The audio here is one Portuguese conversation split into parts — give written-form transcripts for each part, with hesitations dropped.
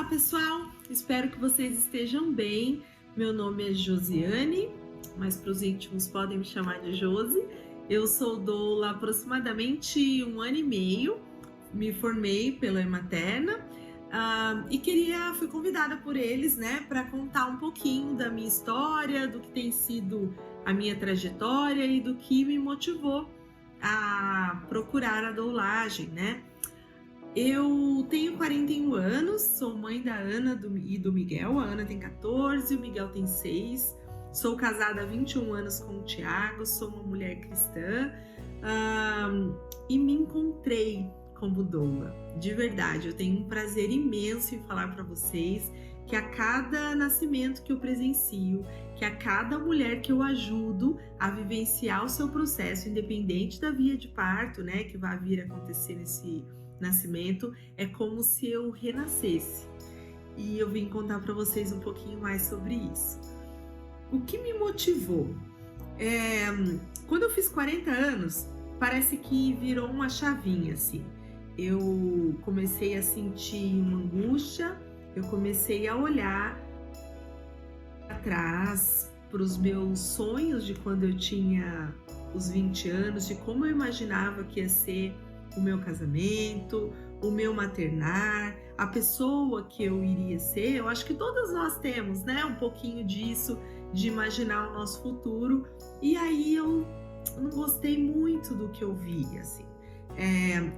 Olá, pessoal! Espero que vocês estejam bem. Meu nome é Josiane, mas para os íntimos podem me chamar de Josi. Eu sou doula há aproximadamente 1 ano e meio. Me formei pela Ematerna e fui convidada por eles, para contar um pouquinho da minha história, do que tem sido a minha trajetória e do que me motivou a procurar a doulagem, Eu tenho 41 anos, sou mãe da Ana e do Miguel. A Ana tem 14, o Miguel tem 6. Sou casada há 21 anos com o Thiago, sou uma mulher cristã e me encontrei como doula. De verdade, eu tenho um prazer imenso em falar para vocês que a cada nascimento que eu presencio, que a cada mulher que eu ajudo a vivenciar o seu processo, independente da via de parto, que vai vir a acontecer nesse nascimento, é como se eu renascesse. E eu vim contar para vocês um pouquinho mais sobre isso. O que me motivou? Quando eu fiz 40 anos, parece que virou uma chavinha, assim. Eu comecei a sentir uma angústia, eu comecei a olhar atrás para os meus sonhos de quando eu tinha os 20 anos, de como eu imaginava que ia ser o meu casamento, o meu maternar, a pessoa que eu iria ser. Eu acho que todas nós temos, um pouquinho disso, de imaginar o nosso futuro. E aí eu não gostei muito do que eu vi, assim.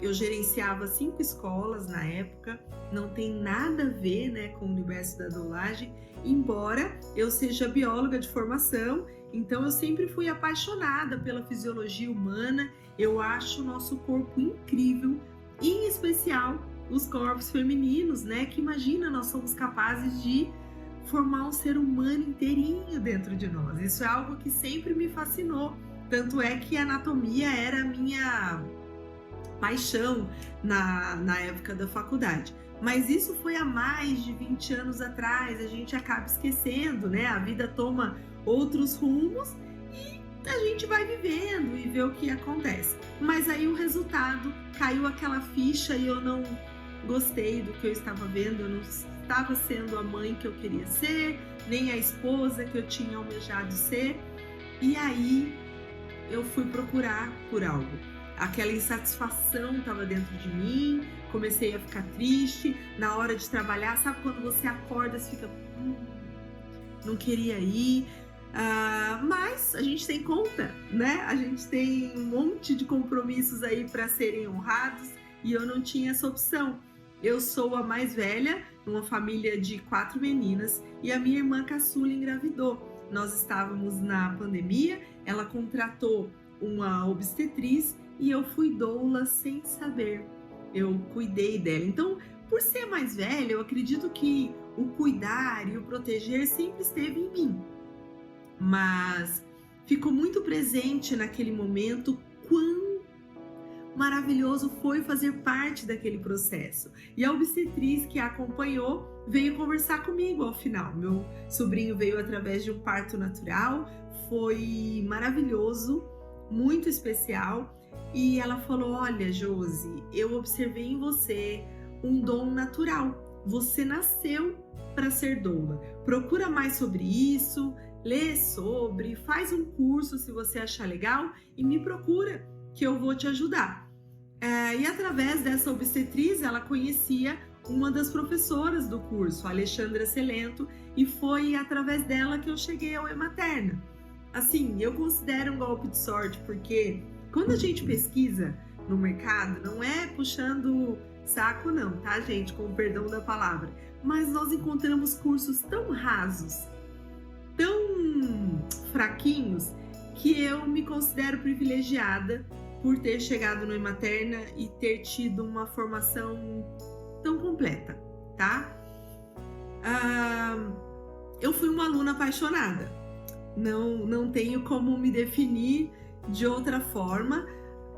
Eu gerenciava 5 escolas na época, não tem nada a ver, com o universo da doulagem, embora eu seja bióloga de formação. Então eu sempre fui apaixonada pela fisiologia humana. Eu acho o nosso corpo incrível, e em especial os corpos femininos, que imagina, nós somos capazes de formar um ser humano inteirinho dentro de nós. Isso é algo que sempre me fascinou, tanto é que a anatomia era a minha paixão na época da faculdade. Mas isso foi há mais de 20 anos atrás, a gente acaba esquecendo, a vida toma outros rumos e a gente vai vivendo e vê o que acontece. Mas aí o resultado, caiu aquela ficha e eu não gostei do que eu estava vendo, eu não estava sendo a mãe que eu queria ser, nem a esposa que eu tinha almejado ser. E aí eu fui procurar por algo. Aquela insatisfação estava dentro de mim, comecei a ficar triste na hora de trabalhar. Sabe quando você acorda e fica, não queria ir, mas a gente tem conta, A gente tem um monte de compromissos aí para serem honrados e eu não tinha essa opção. Eu sou a mais velha, numa família de 4 meninas, e a minha irmã caçula engravidou. Nós estávamos na pandemia, ela contratou uma obstetriz e eu fui doula sem saber. Eu cuidei dela. Então, por ser mais velha, eu acredito que o cuidar e o proteger sempre esteve em mim. Mas ficou muito presente naquele momento quão maravilhoso foi fazer parte daquele processo. E a obstetriz que a acompanhou veio conversar comigo ao final. Meu sobrinho veio através de um parto natural, foi maravilhoso, muito especial. E ela falou: olha, Josi, eu observei em você um dom natural. Você nasceu para ser doula. Procura mais sobre isso, lê sobre, faz um curso se você achar legal e me procura que eu vou te ajudar. E através dessa obstetriz, ela conhecia uma das professoras do curso, a Alexandra Celento, e foi através dela que eu cheguei ao Ematerna. Assim, eu considero um golpe de sorte, porque quando a gente pesquisa no mercado, não é puxando saco não, tá, gente? Com o perdão da palavra. Mas nós encontramos cursos tão rasos, tão fraquinhos, que eu me considero privilegiada por ter chegado no Ematerna e ter tido uma formação tão completa, tá? Eu fui uma aluna apaixonada. Não tenho como me definir de outra forma.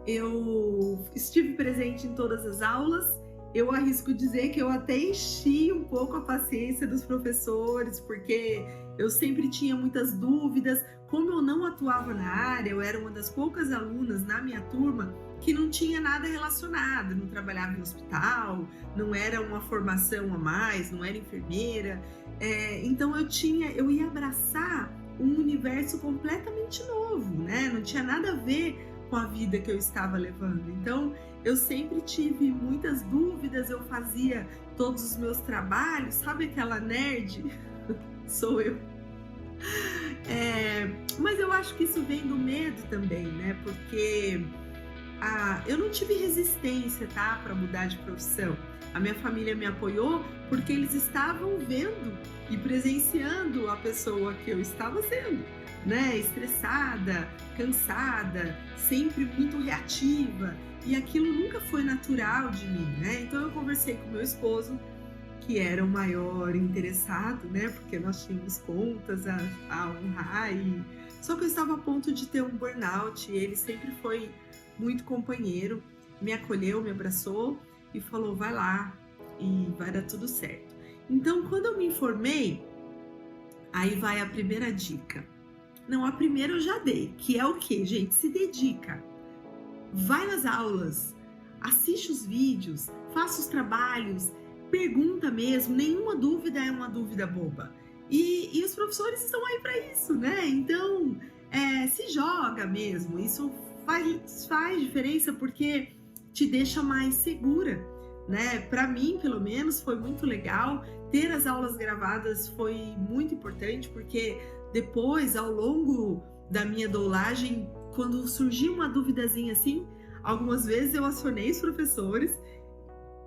Eu estive presente em todas as aulas. Eu arrisco dizer que eu até enchi um pouco a paciência dos professores, porque eu sempre tinha muitas dúvidas. Como eu não atuava na área, eu era uma das poucas alunas na minha turma, que não tinha nada relacionado, não trabalhava em hospital, não era uma formação a mais, não era enfermeira. Então eu ia abraçar um universo completamente novo, né? Não tinha nada a ver com a vida que eu estava levando. Então eu sempre tive muitas dúvidas, eu fazia todos os meus trabalhos, sabe aquela nerd? Sou eu. Mas eu acho que isso vem do medo também, né? Porque eu não tive resistência, tá, para mudar de profissão. A minha família me apoiou porque eles estavam vendo e presenciando a pessoa que eu estava sendo, né? Estressada, cansada, sempre muito reativa. E aquilo nunca foi natural de mim, né? Então eu conversei com meu esposo, que era o maior interessado, né? Porque nós tínhamos contas a honrar. Só que eu estava a ponto de ter um burnout. E ele sempre foi muito companheiro, me acolheu, me abraçou e falou: vai lá e vai dar tudo certo. Então, quando eu me informei, aí vai a primeira dica. Não, a primeira eu já dei, que é o quê, gente? Se dedica. Vai nas aulas, assiste os vídeos, faça os trabalhos, pergunta mesmo, nenhuma dúvida é uma dúvida boba. E os professores estão aí para isso, né? Então, se joga mesmo, isso faz diferença porque te deixa mais segura, né? Para mim, pelo menos, foi muito legal. Ter as aulas gravadas foi muito importante, porque depois, ao longo da minha doulagem, quando surgiu uma duvidazinha assim, algumas vezes eu acionei os professores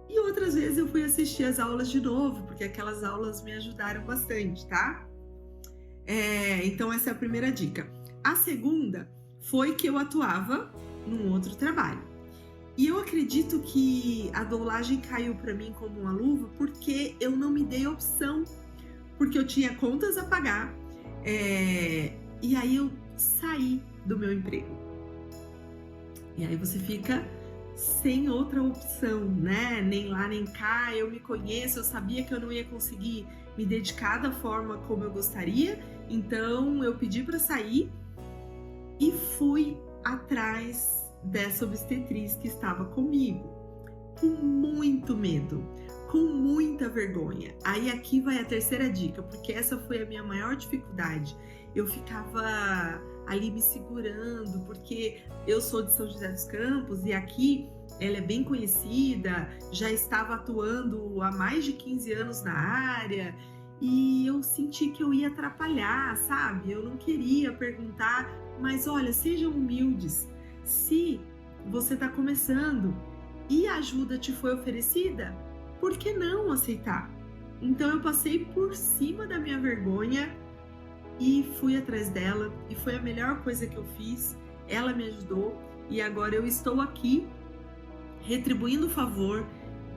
e outras vezes eu fui assistir as aulas de novo, porque aquelas aulas me ajudaram bastante, tá? Então essa é a primeira dica. A segunda foi que eu atuava num outro trabalho. E eu acredito que a doulagem caiu para mim como uma luva porque eu não me dei opção, porque eu tinha contas a pagar, e aí eu saí do meu emprego. E aí você fica sem outra opção, né? Nem lá nem cá, eu me conheço, eu sabia que eu não ia conseguir me dedicar da forma como eu gostaria, então eu pedi para sair e fui atrás dessa obstetriz que estava comigo, com muito medo, com muita vergonha. Aí aqui vai a terceira dica, porque essa foi a minha maior dificuldade. Eu ficava ali me segurando, porque eu sou de São José dos Campos e aqui ela é bem conhecida, já estava atuando há mais de 15 anos na área e eu senti que eu ia atrapalhar, sabe? Eu não queria perguntar, mas olha, sejam humildes. Se você está começando e a ajuda te foi oferecida, por que não aceitar? Então eu passei por cima da minha vergonha e fui atrás dela, e foi a melhor coisa que eu fiz. Ela me ajudou e agora eu estou aqui retribuindo o favor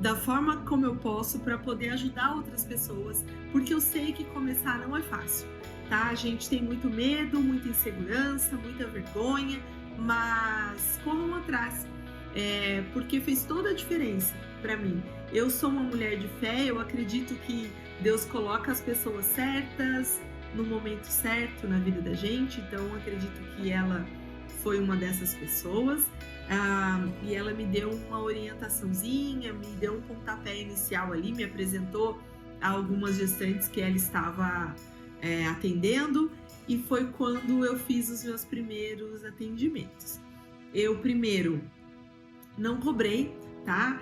da forma como eu posso para poder ajudar outras pessoas, porque eu sei que começar não é fácil, tá? A gente tem muito medo, muita insegurança, muita vergonha, mas corram atrás, porque fez toda a diferença para mim. Eu sou uma mulher de fé, eu acredito que Deus coloca as pessoas certas no momento certo na vida da gente, então acredito que ela foi uma dessas pessoas, e ela me deu uma orientaçãozinha, me deu um pontapé inicial ali, me apresentou a algumas gestantes que ela estava atendendo, e foi quando eu fiz os meus primeiros atendimentos. Eu primeiro não cobrei, tá?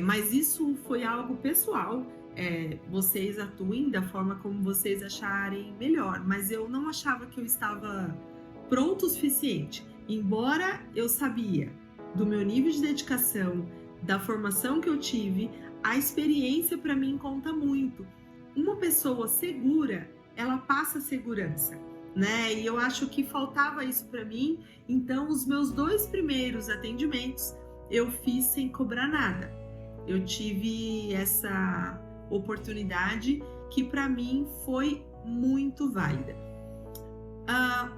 Mas isso foi algo pessoal. Vocês atuem da forma como vocês acharem melhor, mas eu não achava que eu estava pronto o suficiente. Embora eu sabia do meu nível de dedicação, da formação que eu tive, a experiência para mim conta muito. Uma pessoa segura, ela passa segurança, né? E eu acho que faltava isso para mim. Então, os meus 2 primeiros atendimentos eu fiz sem cobrar nada. Eu tive essa oportunidade que para mim foi muito válida.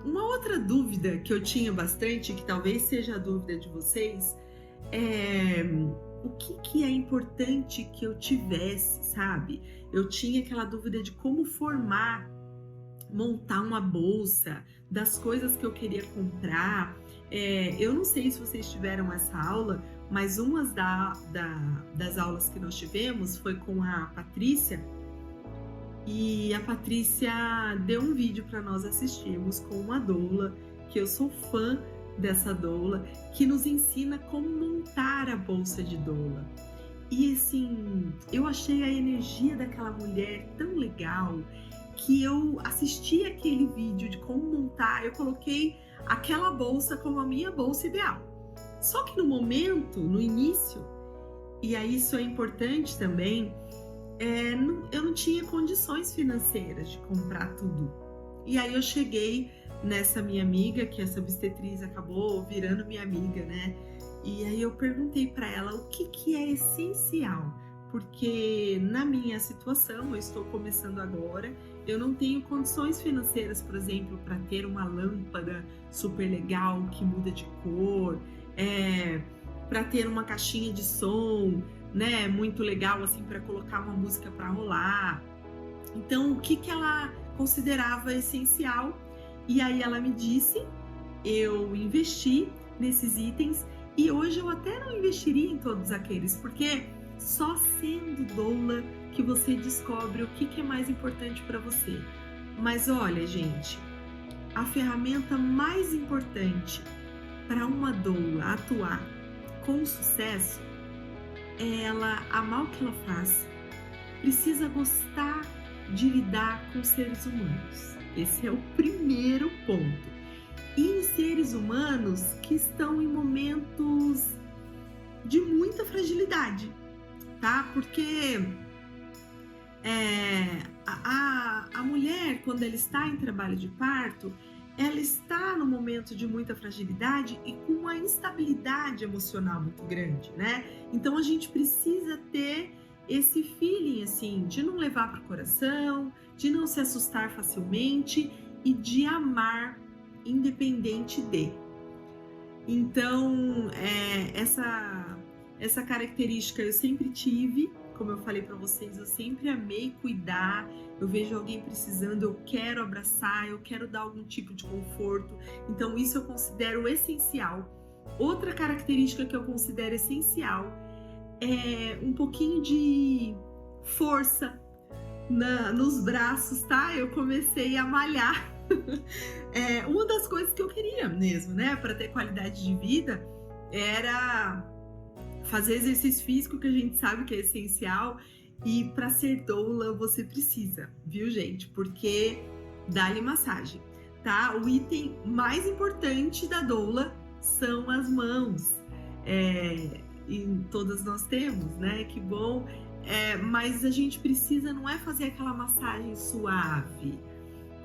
Uma outra dúvida que eu tinha bastante, que talvez seja a dúvida de vocês, é o que é importante que eu tivesse, sabe? Eu tinha aquela dúvida de como formar montar uma bolsa, das coisas que eu queria comprar. Eu não sei se vocês tiveram essa aula, mas uma das aulas que nós tivemos foi com a Patrícia, e a Patrícia deu um vídeo para nós assistirmos com uma doula, que eu sou fã dessa doula, que nos ensina como montar a bolsa de doula. E assim, eu achei a energia daquela mulher tão legal, que eu assisti aquele vídeo de como montar, eu coloquei aquela bolsa como a minha bolsa ideal. Só que no momento, no início, e aí isso é importante também, eu não tinha condições financeiras de comprar tudo. E aí eu cheguei nessa minha amiga, que essa obstetriz acabou virando minha amiga, né? E aí eu perguntei para ela o que é essencial, porque na minha situação, eu estou começando agora, eu não tenho condições financeiras, por exemplo, para ter uma lâmpada super legal que muda de cor, para ter uma caixinha de som, né, muito legal assim para colocar uma música para rolar. Então, o que ela considerava essencial? E aí ela me disse, eu investi nesses itens, e hoje eu até não investiria em todos aqueles, porque só sendo doula que você descobre o que é mais importante para você. Mas olha, gente, a ferramenta mais importante para uma doula atuar com sucesso é ela amar o que ela faz, precisa gostar de lidar com seres humanos. Esse é o primeiro ponto. E em seres humanos que estão em momentos de muita fragilidade, tá? Porque a mulher, quando ela está em trabalho de parto, ela está no momento de muita fragilidade e com uma instabilidade emocional muito grande, né? Então a gente precisa ter esse feeling, assim, de não levar para o coração, de não se assustar facilmente e de amar independente de. Então, essa característica eu sempre tive, como eu falei para vocês, eu sempre amei cuidar. Eu vejo alguém precisando, eu quero abraçar, eu quero dar algum tipo de conforto. Então, isso eu considero essencial. Outra característica que eu considero essencial é um pouquinho de força nos braços, tá? Eu comecei a malhar. Uma das coisas que eu queria mesmo, né, para ter qualidade de vida, era fazer exercício físico, que a gente sabe que é essencial, e para ser doula você precisa, viu, gente? Porque dá-lhe massagem, tá? O item mais importante da doula são as mãos, e todas nós temos, né? Que bom, mas a gente precisa, não é fazer aquela massagem suave,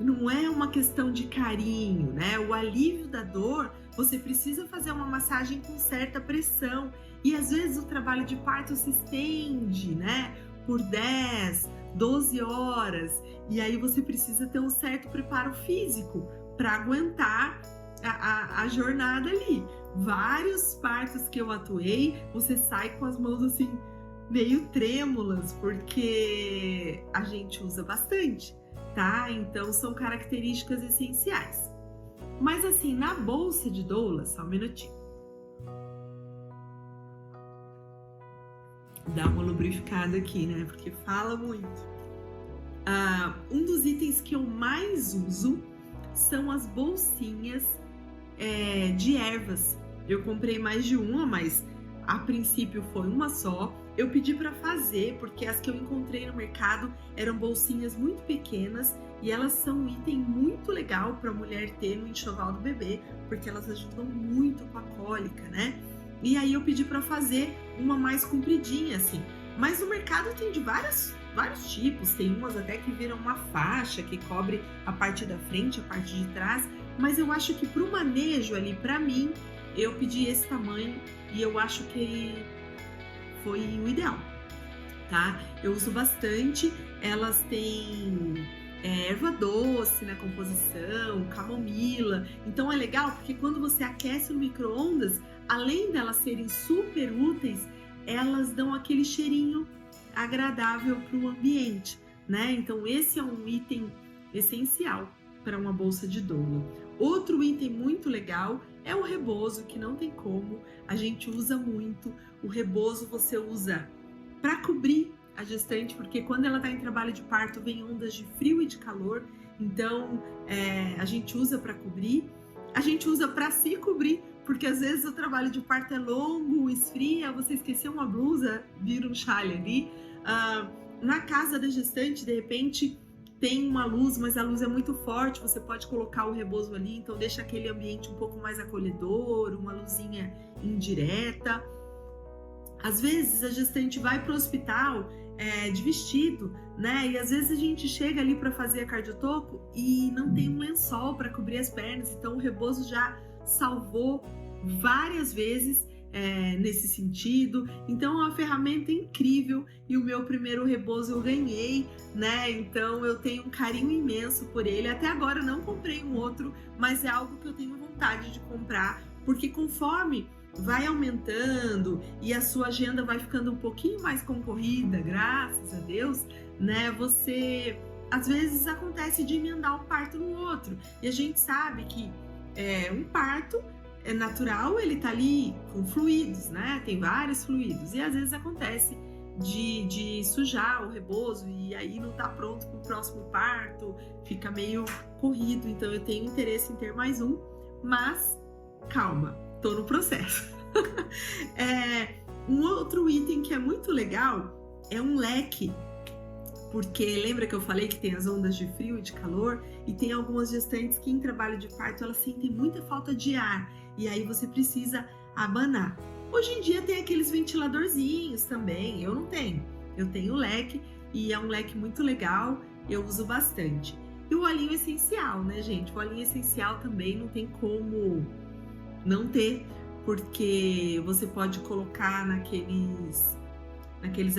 não é uma questão de carinho, né? O alívio da dor, você precisa fazer uma massagem com certa pressão. E às vezes o trabalho de parto se estende, né? Por 10, 12 horas. E aí você precisa ter um certo preparo físico para aguentar a jornada ali. Vários partos que eu atuei, você sai com as mãos assim, meio trêmulas, porque a gente usa bastante, tá? Então são características essenciais. Mas assim, na bolsa de doula, só um minutinho. Dá uma lubrificada aqui, né? Porque fala muito. Um dos itens que eu mais uso são as bolsinhas de ervas. Eu comprei mais de uma, mas a princípio foi uma só. Eu pedi para fazer, porque as que eu encontrei no mercado eram bolsinhas muito pequenas e elas são um item muito legal para a mulher ter no enxoval do bebê, porque elas ajudam muito com a cólica, né? E aí eu pedi para fazer uma mais compridinha, assim. Mas no mercado tem de vários tipos, tem umas até que viram uma faixa que cobre a parte da frente, a parte de trás. Mas eu acho que para o manejo ali, para mim, eu pedi esse tamanho e eu acho que foi o ideal, tá? Eu uso bastante, elas têm erva doce na composição, camomila. Então é legal porque quando você aquece no micro-ondas, além delas serem super úteis, elas dão aquele cheirinho agradável para o ambiente, né? Então esse é um item essencial para uma bolsa de doula. Outro item muito legal é o rebozo, que não tem como, a gente usa muito. O rebozo você usa para cobrir a gestante, porque quando ela está em trabalho de parto vem ondas de frio e de calor, então a gente usa para cobrir, a gente usa para se cobrir, porque às vezes o trabalho de parto é longo, esfria, você esqueceu uma blusa, vira um chale ali. Na casa da gestante, de repente, tem uma luz, mas a luz é muito forte, você pode colocar o rebozo ali, então deixa aquele ambiente um pouco mais acolhedor, uma luzinha indireta. Às vezes a gestante vai para o hospital de vestido, né? E às vezes a gente chega ali para fazer a cardiotoco e não tem um lençol para cobrir as pernas, então o rebozo já salvou várias vezes nesse sentido. Então é uma ferramenta incrível e o meu primeiro rebozo eu ganhei, né? Então eu tenho um carinho imenso por ele. Até agora eu não comprei um outro, mas é algo que eu tenho vontade de comprar, porque conforme vai aumentando e a sua agenda vai ficando um pouquinho mais concorrida, graças a Deus, né? Você, às vezes acontece de emendar um parto no outro, e a gente sabe que um parto é natural, ele tá ali com fluidos, né? Tem vários fluidos, e às vezes acontece de sujar o rebozo e aí não tá pronto para o próximo parto, fica meio corrido. Então eu tenho interesse em ter mais um, mas calma, tô no processo. Um outro item que é muito legal é um leque, porque lembra que eu falei que tem as ondas de frio e de calor, e tem algumas gestantes que em trabalho de parto elas sentem muita falta de ar, e aí você precisa abanar. Hoje em dia tem aqueles ventiladorzinhos também, eu não tenho, eu tenho o leque, e é um leque muito legal, eu uso bastante. E o olhinho essencial, né, gente? O olhinho essencial também não tem como não ter, porque você pode colocar naqueles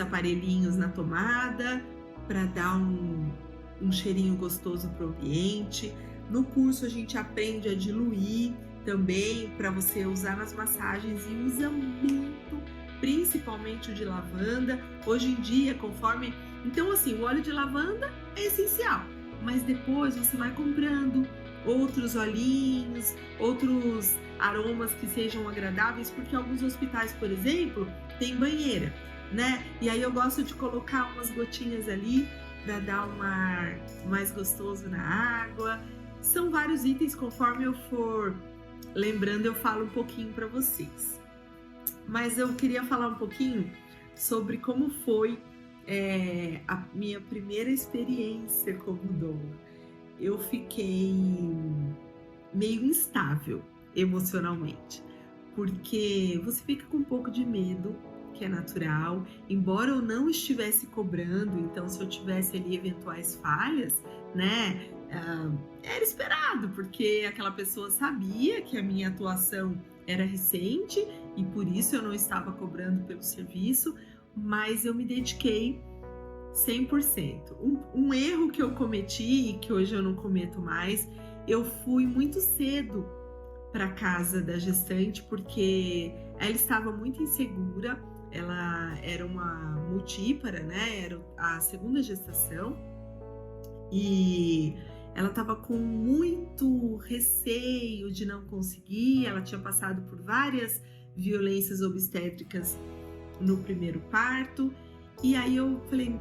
aparelhinhos na tomada para dar um cheirinho gostoso para o ambiente. No curso a gente aprende a diluir também para você usar nas massagens, e usa muito, principalmente o de lavanda. Hoje em dia, conforme... Então, assim, o óleo de lavanda é essencial, mas depois você vai comprando outros olhinhos, outros aromas que sejam agradáveis, porque alguns hospitais, por exemplo, tem banheira, né? E aí eu gosto de colocar umas gotinhas ali para dar um ar mais gostoso na água. São vários itens, conforme eu for lembrando, eu falo um pouquinho para vocês. Mas eu queria falar um pouquinho sobre como foi a minha primeira experiência como doula. Eu fiquei meio instável emocionalmente, porque você fica com um pouco de medo, que é natural, embora eu não estivesse cobrando, então se eu tivesse ali eventuais falhas, né, era esperado, porque aquela pessoa sabia que a minha atuação era recente e por isso eu não estava cobrando pelo serviço, mas eu me dediquei 100%. Um erro que eu cometi e que hoje eu não cometo mais, eu fui muito cedo para casa da gestante, porque ela estava muito insegura, ela era uma multípara, né? Era a segunda gestação, e ela estava com muito receio de não conseguir. Ela tinha passado por várias violências obstétricas no primeiro parto, e aí eu falei,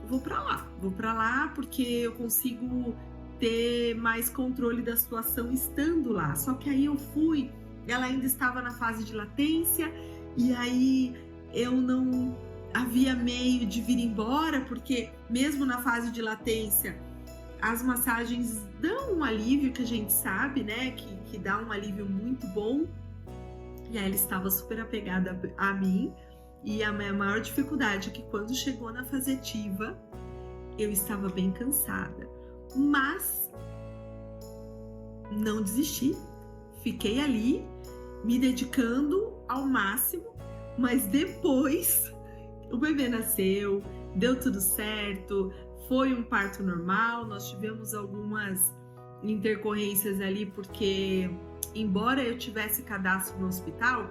vou para lá porque eu consigo ter mais controle da situação estando lá. Só que aí eu fui, ela ainda estava na fase de latência, e aí eu não havia meio de vir embora, porque mesmo na fase de latência, as massagens dão um alívio, que a gente sabe, né, que dá um alívio muito bom. E aí ela estava super apegada a mim, e a minha maior dificuldade é que quando chegou na fase ativa, eu estava bem cansada. Mas não desisti, fiquei ali me dedicando ao máximo, mas depois o bebê nasceu, deu tudo certo, foi um parto normal. Nós tivemos algumas intercorrências ali, porque embora eu tivesse cadastro no hospital,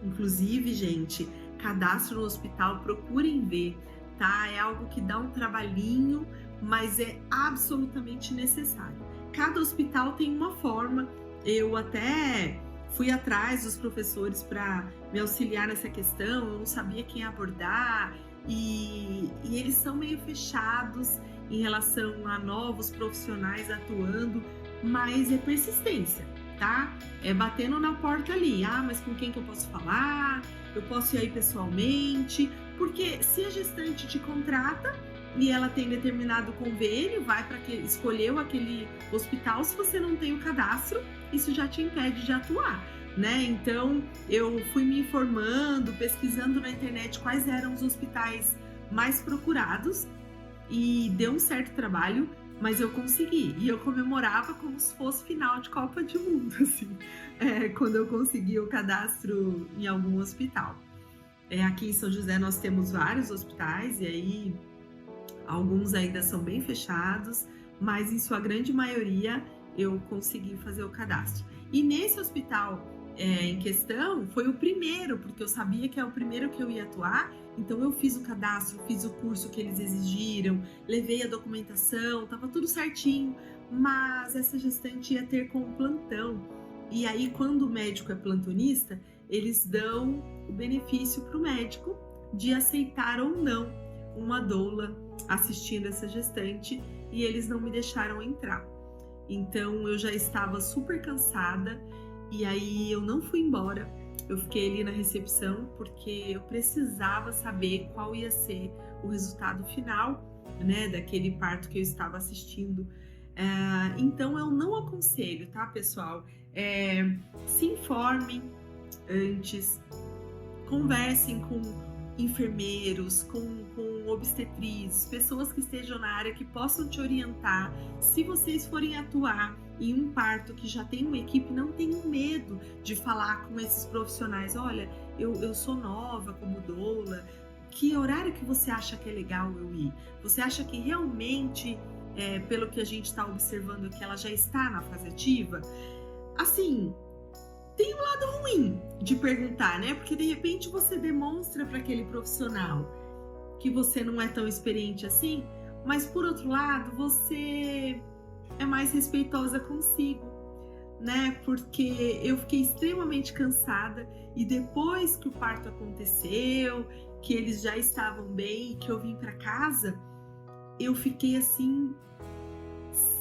inclusive, gente, cadastro no hospital, procurem ver, tá? É algo que dá um trabalhinho, mas é absolutamente necessário. Cada hospital tem uma forma, eu até fui atrás dos professores para me auxiliar nessa questão, eu não sabia quem abordar, e eles são meio fechados em relação a novos profissionais atuando, mas é persistência, tá? É batendo na porta ali, mas com quem que eu posso falar? Eu posso ir aí pessoalmente? Porque se a gestante te contrata e ela tem determinado convênio, vai para escolheu aquele hospital, se você não tem o cadastro, isso já te impede de atuar, né? Então, eu fui me informando, pesquisando na internet quais eram os hospitais mais procurados e deu um certo trabalho, mas eu consegui. E eu comemorava como se fosse final de Copa do Mundo, assim, quando eu consegui o cadastro em algum hospital. Aqui em São José nós temos vários hospitais e aí alguns ainda são bem fechados, mas em sua grande maioria eu consegui fazer o cadastro. E nesse hospital em questão foi o primeiro, porque eu sabia que é o primeiro que eu ia atuar, então eu fiz o cadastro, fiz o curso que eles exigiram, levei a documentação, estava tudo certinho, mas essa gestante ia ter com plantão. E aí, quando o médico é plantonista, eles dão o benefício para o médico de aceitar ou não uma doula assistindo essa gestante, e eles não me deixaram entrar. Então eu já estava super cansada e aí eu não fui embora. Eu fiquei ali na recepção porque eu precisava saber qual ia ser o resultado final, né, daquele parto que eu estava assistindo. Então eu não aconselho, tá, pessoal? Se informem antes, conversem com enfermeiros, com obstetrizes, pessoas que estejam na área que possam te orientar. Se vocês forem atuar em um parto que já tem uma equipe, não tenham medo de falar com esses profissionais. Olha, eu sou nova como doula, que horário que você acha que é legal eu ir? Você acha que realmente, pelo que a gente está observando, que ela já está na fase ativa? Assim, tem um lado ruim de perguntar, né? Porque de repente você demonstra para aquele profissional que você não é tão experiente assim, mas por outro lado, você é mais respeitosa consigo, né? Porque eu fiquei extremamente cansada e depois que o parto aconteceu, que eles já estavam bem, que eu vim para casa, eu fiquei assim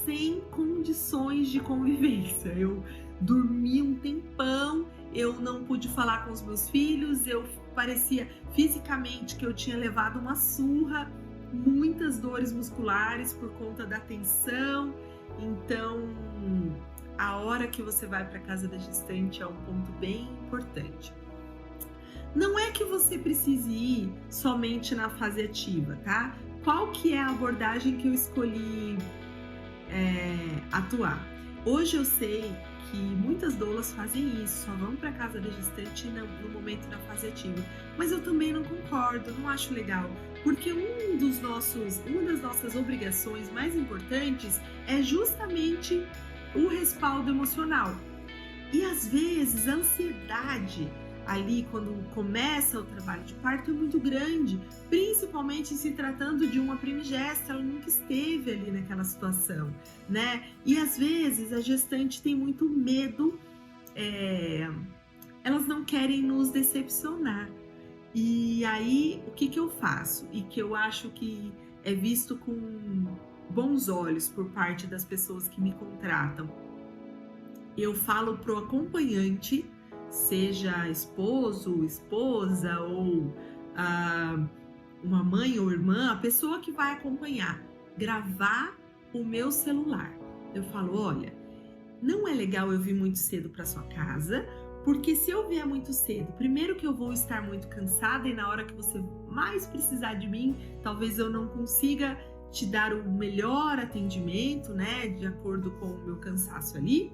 sem condições de convivência. Eu dormi um tempão, eu não pude falar com os meus filhos, eu parecia fisicamente que eu tinha levado uma surra, muitas dores musculares por conta da tensão. Então, a hora que você vai para casa da gestante é um ponto bem importante. Não é que você precise ir somente na fase ativa, tá? Qual que é a abordagem que eu escolhi atuar? Hoje eu sei que muitas doulas fazem isso, só vão para casa da gestante no momento da fase ativa. Mas eu também não concordo, não acho legal, porque uma das nossas obrigações mais importantes é justamente o respaldo emocional. E às vezes a ansiedade ali, quando começa o trabalho de parto, é muito grande, principalmente se tratando de uma primigesta, ela nunca esteve ali naquela situação, né? E às vezes a gestante tem muito medo, elas não querem nos decepcionar. E aí, o que eu faço? E que eu acho que é visto com bons olhos por parte das pessoas que me contratam. Eu falo pro acompanhante, seja esposo, esposa ou uma mãe ou irmã, a pessoa que vai acompanhar, gravar o meu celular. Eu falo, olha, não é legal eu vir muito cedo para sua casa, porque se eu vier muito cedo, primeiro que eu vou estar muito cansada e na hora que você mais precisar de mim, talvez eu não consiga te dar o melhor atendimento, né, de acordo com o meu cansaço ali.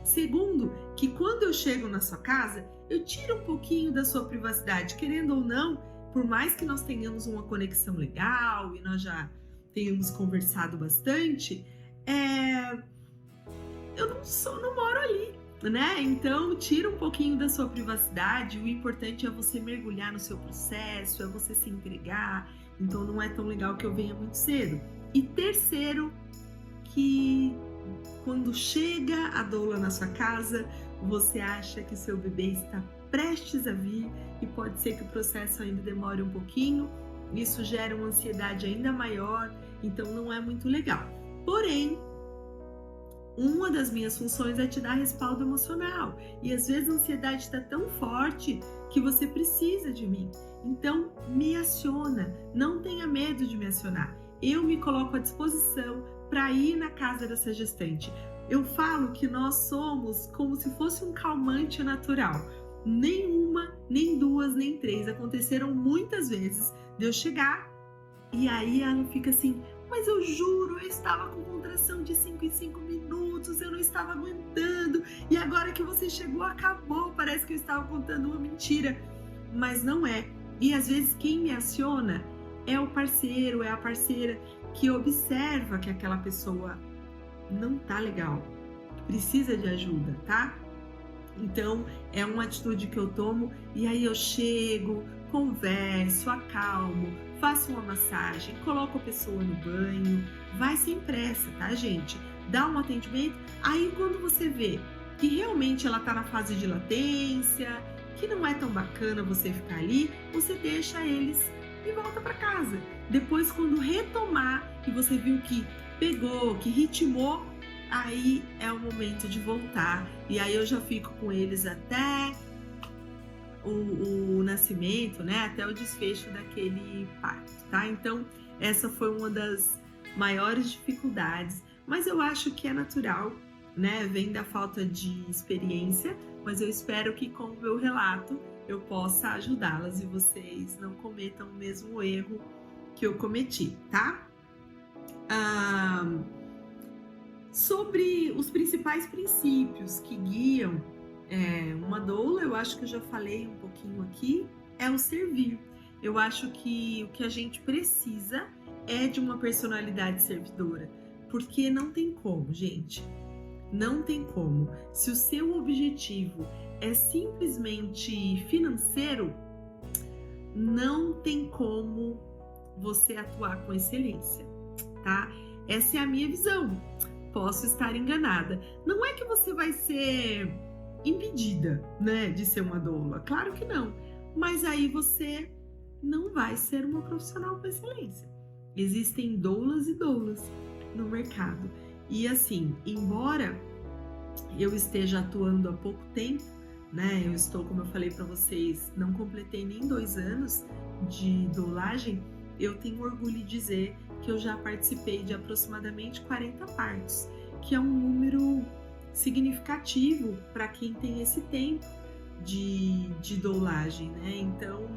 Segundo, que quando eu chego na sua casa, eu tiro um pouquinho da sua privacidade, querendo ou não, por mais que nós tenhamos uma conexão legal e nós já tenhamos conversado bastante, eu não moro ali, né? Então, tira um pouquinho da sua privacidade, o importante é você mergulhar no seu processo, é você se entregar, então não é tão legal que eu venha muito cedo. E terceiro, que quando chega a doula na sua casa, você acha que seu bebê está prestes a vir e pode ser que o processo ainda demore um pouquinho, isso gera uma ansiedade ainda maior, então não é muito legal. Porém, uma das minhas funções é te dar respaldo emocional, e às vezes a ansiedade está tão forte que você precisa de mim. Então, me aciona, não tenha medo de me acionar. Eu me coloco à disposição para ir na casa dessa gestante. Eu falo que nós somos como se fosse um calmante natural. Nem uma, nem duas, nem três. Aconteceram muitas vezes de eu chegar e aí ela fica assim, mas eu juro, eu estava com contração de 5 em 5 minutos, eu não estava aguentando, e agora que você chegou, acabou, parece que eu estava contando uma mentira. Mas não é. E às vezes quem me aciona é o parceiro, é a parceira que observa que aquela pessoa não tá legal, precisa de ajuda, tá? Então, é uma atitude que eu tomo e aí eu chego, converso, acalmo, faço uma massagem, coloco a pessoa no banho, vai sem pressa, tá, gente? Dá um atendimento, aí quando você vê que realmente ela tá na fase de latência, que não é tão bacana você ficar ali, você deixa eles e volta para casa. Depois, quando retomar e você viu que pegou, que ritmou, aí é o momento de voltar. E aí eu já fico com eles até o nascimento, né? Até o desfecho daquele parto, tá? Então, essa foi uma das maiores dificuldades. Mas eu acho que é natural, né? Vem da falta de experiência, mas eu espero que com o meu relato eu possa ajudá-las e vocês não cometam o mesmo erro que eu cometi, tá? Sobre os principais princípios que guiam uma doula, eu acho que eu já falei um pouquinho aqui, é o servir. Eu acho que o que a gente precisa é de uma personalidade servidora, porque não tem como, gente. Não tem como. Se o seu objetivo é simplesmente financeiro, não tem como você atuar com excelência, tá? Essa é a minha visão. Posso estar enganada. Não é que você vai ser impedida, né, de ser uma doula. Claro que não. Mas aí você não vai ser uma profissional com excelência. Existem doulas e doulas no mercado. E assim, embora eu esteja atuando há pouco tempo, né? Eu estou, como eu falei para vocês, não completei nem 2 anos de doulagem. Eu tenho orgulho de dizer que eu já participei de aproximadamente 40 partos, que é um número significativo para quem tem esse tempo de doulagem, né? Então,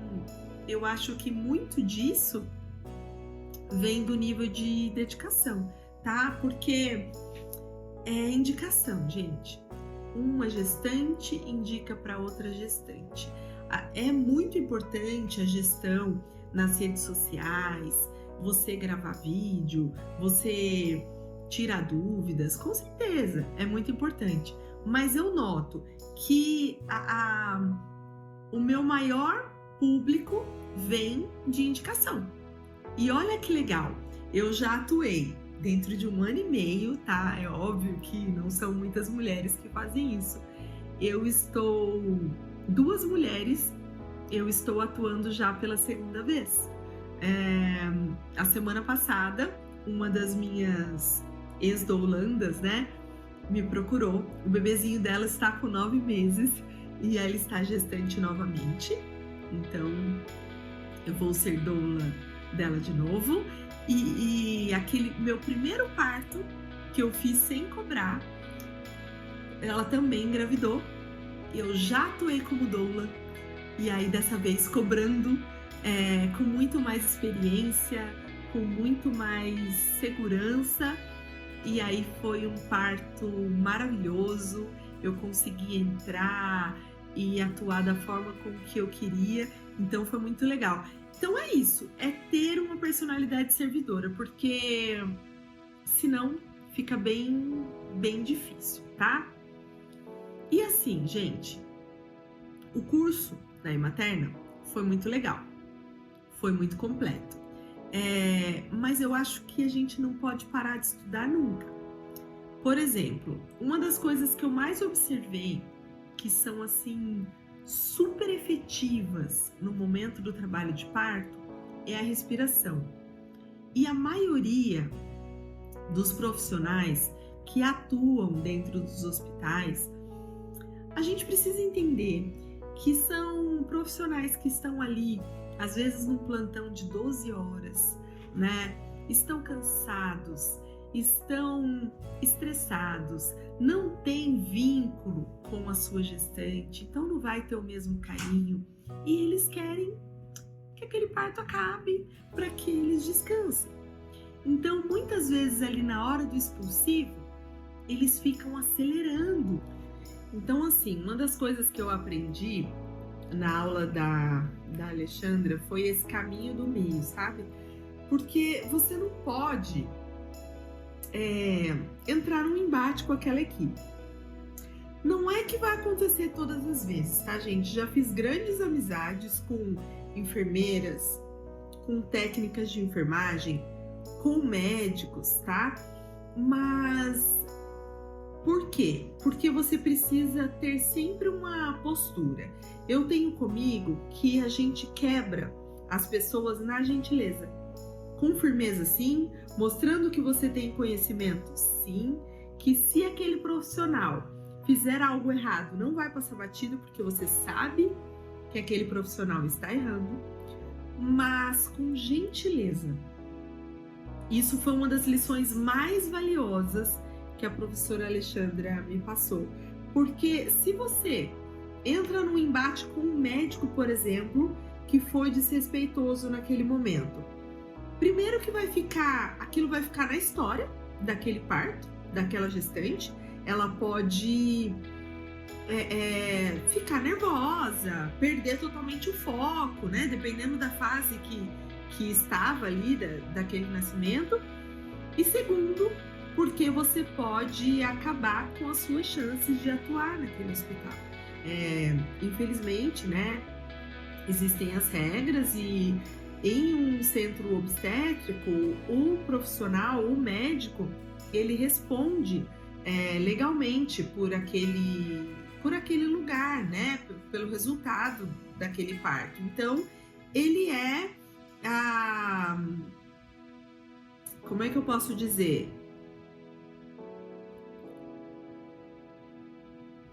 eu acho que muito disso vem do nível de dedicação, tá? Porque é indicação, gente. Uma gestante indica para outra gestante. É muito importante a gestão nas redes sociais, você gravar vídeo, você tirar dúvidas, com certeza, é muito importante. Mas eu noto que o meu maior público vem de indicação. E olha que legal, eu já atuei dentro de 1 ano e meio, tá? É óbvio que não são muitas mulheres que fazem isso. 2 mulheres, eu estou atuando já pela 2ª vez. A semana passada, uma das minhas ex-doulandas, né, me procurou. O bebezinho dela está com 9 meses e ela está gestante novamente. Então, eu vou ser doula dela de novo. E aquele meu primeiro parto que eu fiz sem cobrar, ela também engravidou. Eu já atuei como doula e aí dessa vez cobrando com muito mais experiência, com muito mais segurança. E aí foi um parto maravilhoso. Eu consegui entrar e atuar da forma com que eu queria. Então foi muito legal. Então é isso, é ter uma personalidade servidora, porque senão fica bem difícil, tá? E assim, gente, o curso da Ematerna foi muito legal, foi muito completo. Mas eu acho que a gente não pode parar de estudar nunca. Por exemplo, uma das coisas que eu mais observei, que são assim super efetivas no momento do trabalho de parto, é a respiração. E a maioria dos profissionais que atuam dentro dos hospitais, a gente precisa entender que são profissionais que estão ali, às vezes num plantão de 12 horas, né? Estão cansados, estão estressados, não tem vínculo com a sua gestante, então não vai ter o mesmo carinho. E eles querem que aquele parto acabe para que eles descansem. Então, muitas vezes ali na hora do expulsivo, eles ficam acelerando. Então, assim, uma das coisas que eu aprendi na aula da Alexandra foi esse caminho do meio, sabe? Porque você não pode entrar num embate com aquela equipe. Não é que vai acontecer todas as vezes, tá, gente? Já fiz grandes amizades com enfermeiras, com técnicas de enfermagem, com médicos, tá? Mas por quê? Porque você precisa ter sempre uma postura. Eu tenho comigo que a gente quebra as pessoas na gentileza. Com firmeza, sim, mostrando que você tem conhecimento, sim, que se aquele profissional fizer algo errado, não vai passar batido, porque você sabe que aquele profissional está errando, mas com gentileza. Isso foi uma das lições mais valiosas que a professora Alexandra me passou. Porque se você entra num embate com um médico, por exemplo, que foi desrespeitoso naquele momento, primeiro que aquilo vai ficar na história daquele parto, daquela gestante. Ela pode ficar nervosa, perder totalmente o foco, né? Dependendo da fase que estava ali daquele nascimento. E segundo, porque você pode acabar com as suas chances de atuar naquele hospital. Infelizmente, né? Existem as regras e em um centro obstétrico, o profissional, o médico, ele responde legalmente por aquele lugar, né? Pelo resultado daquele parto. Então, ele como é que eu posso dizer?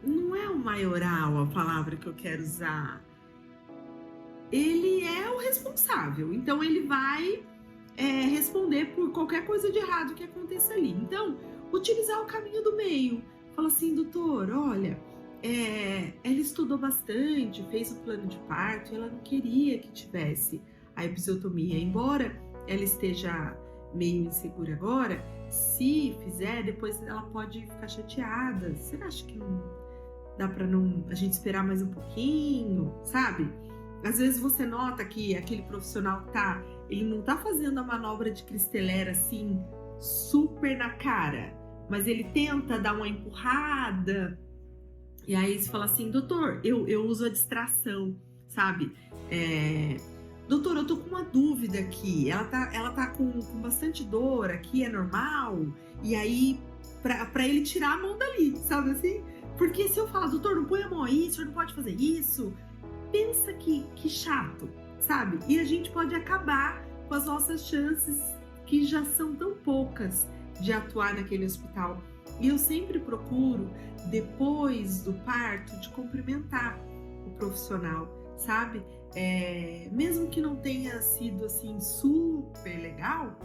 Não é o maioral a palavra que eu quero usar. Ele é o responsável, então ele vai responder por qualquer coisa de errado que aconteça ali. Então, utilizar o caminho do meio. Fala assim, doutor, olha, ela estudou bastante, fez o plano de parto, e ela não queria que tivesse a episiotomia, embora ela esteja meio insegura agora, se fizer, depois ela pode ficar chateada. Você acha que não dá para a gente esperar mais um pouquinho, sabe? Às vezes você nota que aquele profissional ele não tá fazendo a manobra de cristelera assim, super na cara, mas ele tenta dar uma empurrada, e aí você fala assim, doutor, eu uso a distração, sabe? Doutor, eu tô com uma dúvida aqui, ela tá com bastante dor aqui, é normal? E aí, pra ele tirar a mão dali, sabe assim? Porque se eu falar, doutor, não põe a mão aí, o senhor não pode fazer isso, pensa que chato, sabe? E a gente pode acabar com as nossas chances, que já são tão poucas, de atuar naquele hospital. E eu sempre procuro, depois do parto, de cumprimentar o profissional, sabe? Mesmo que não tenha sido assim super legal,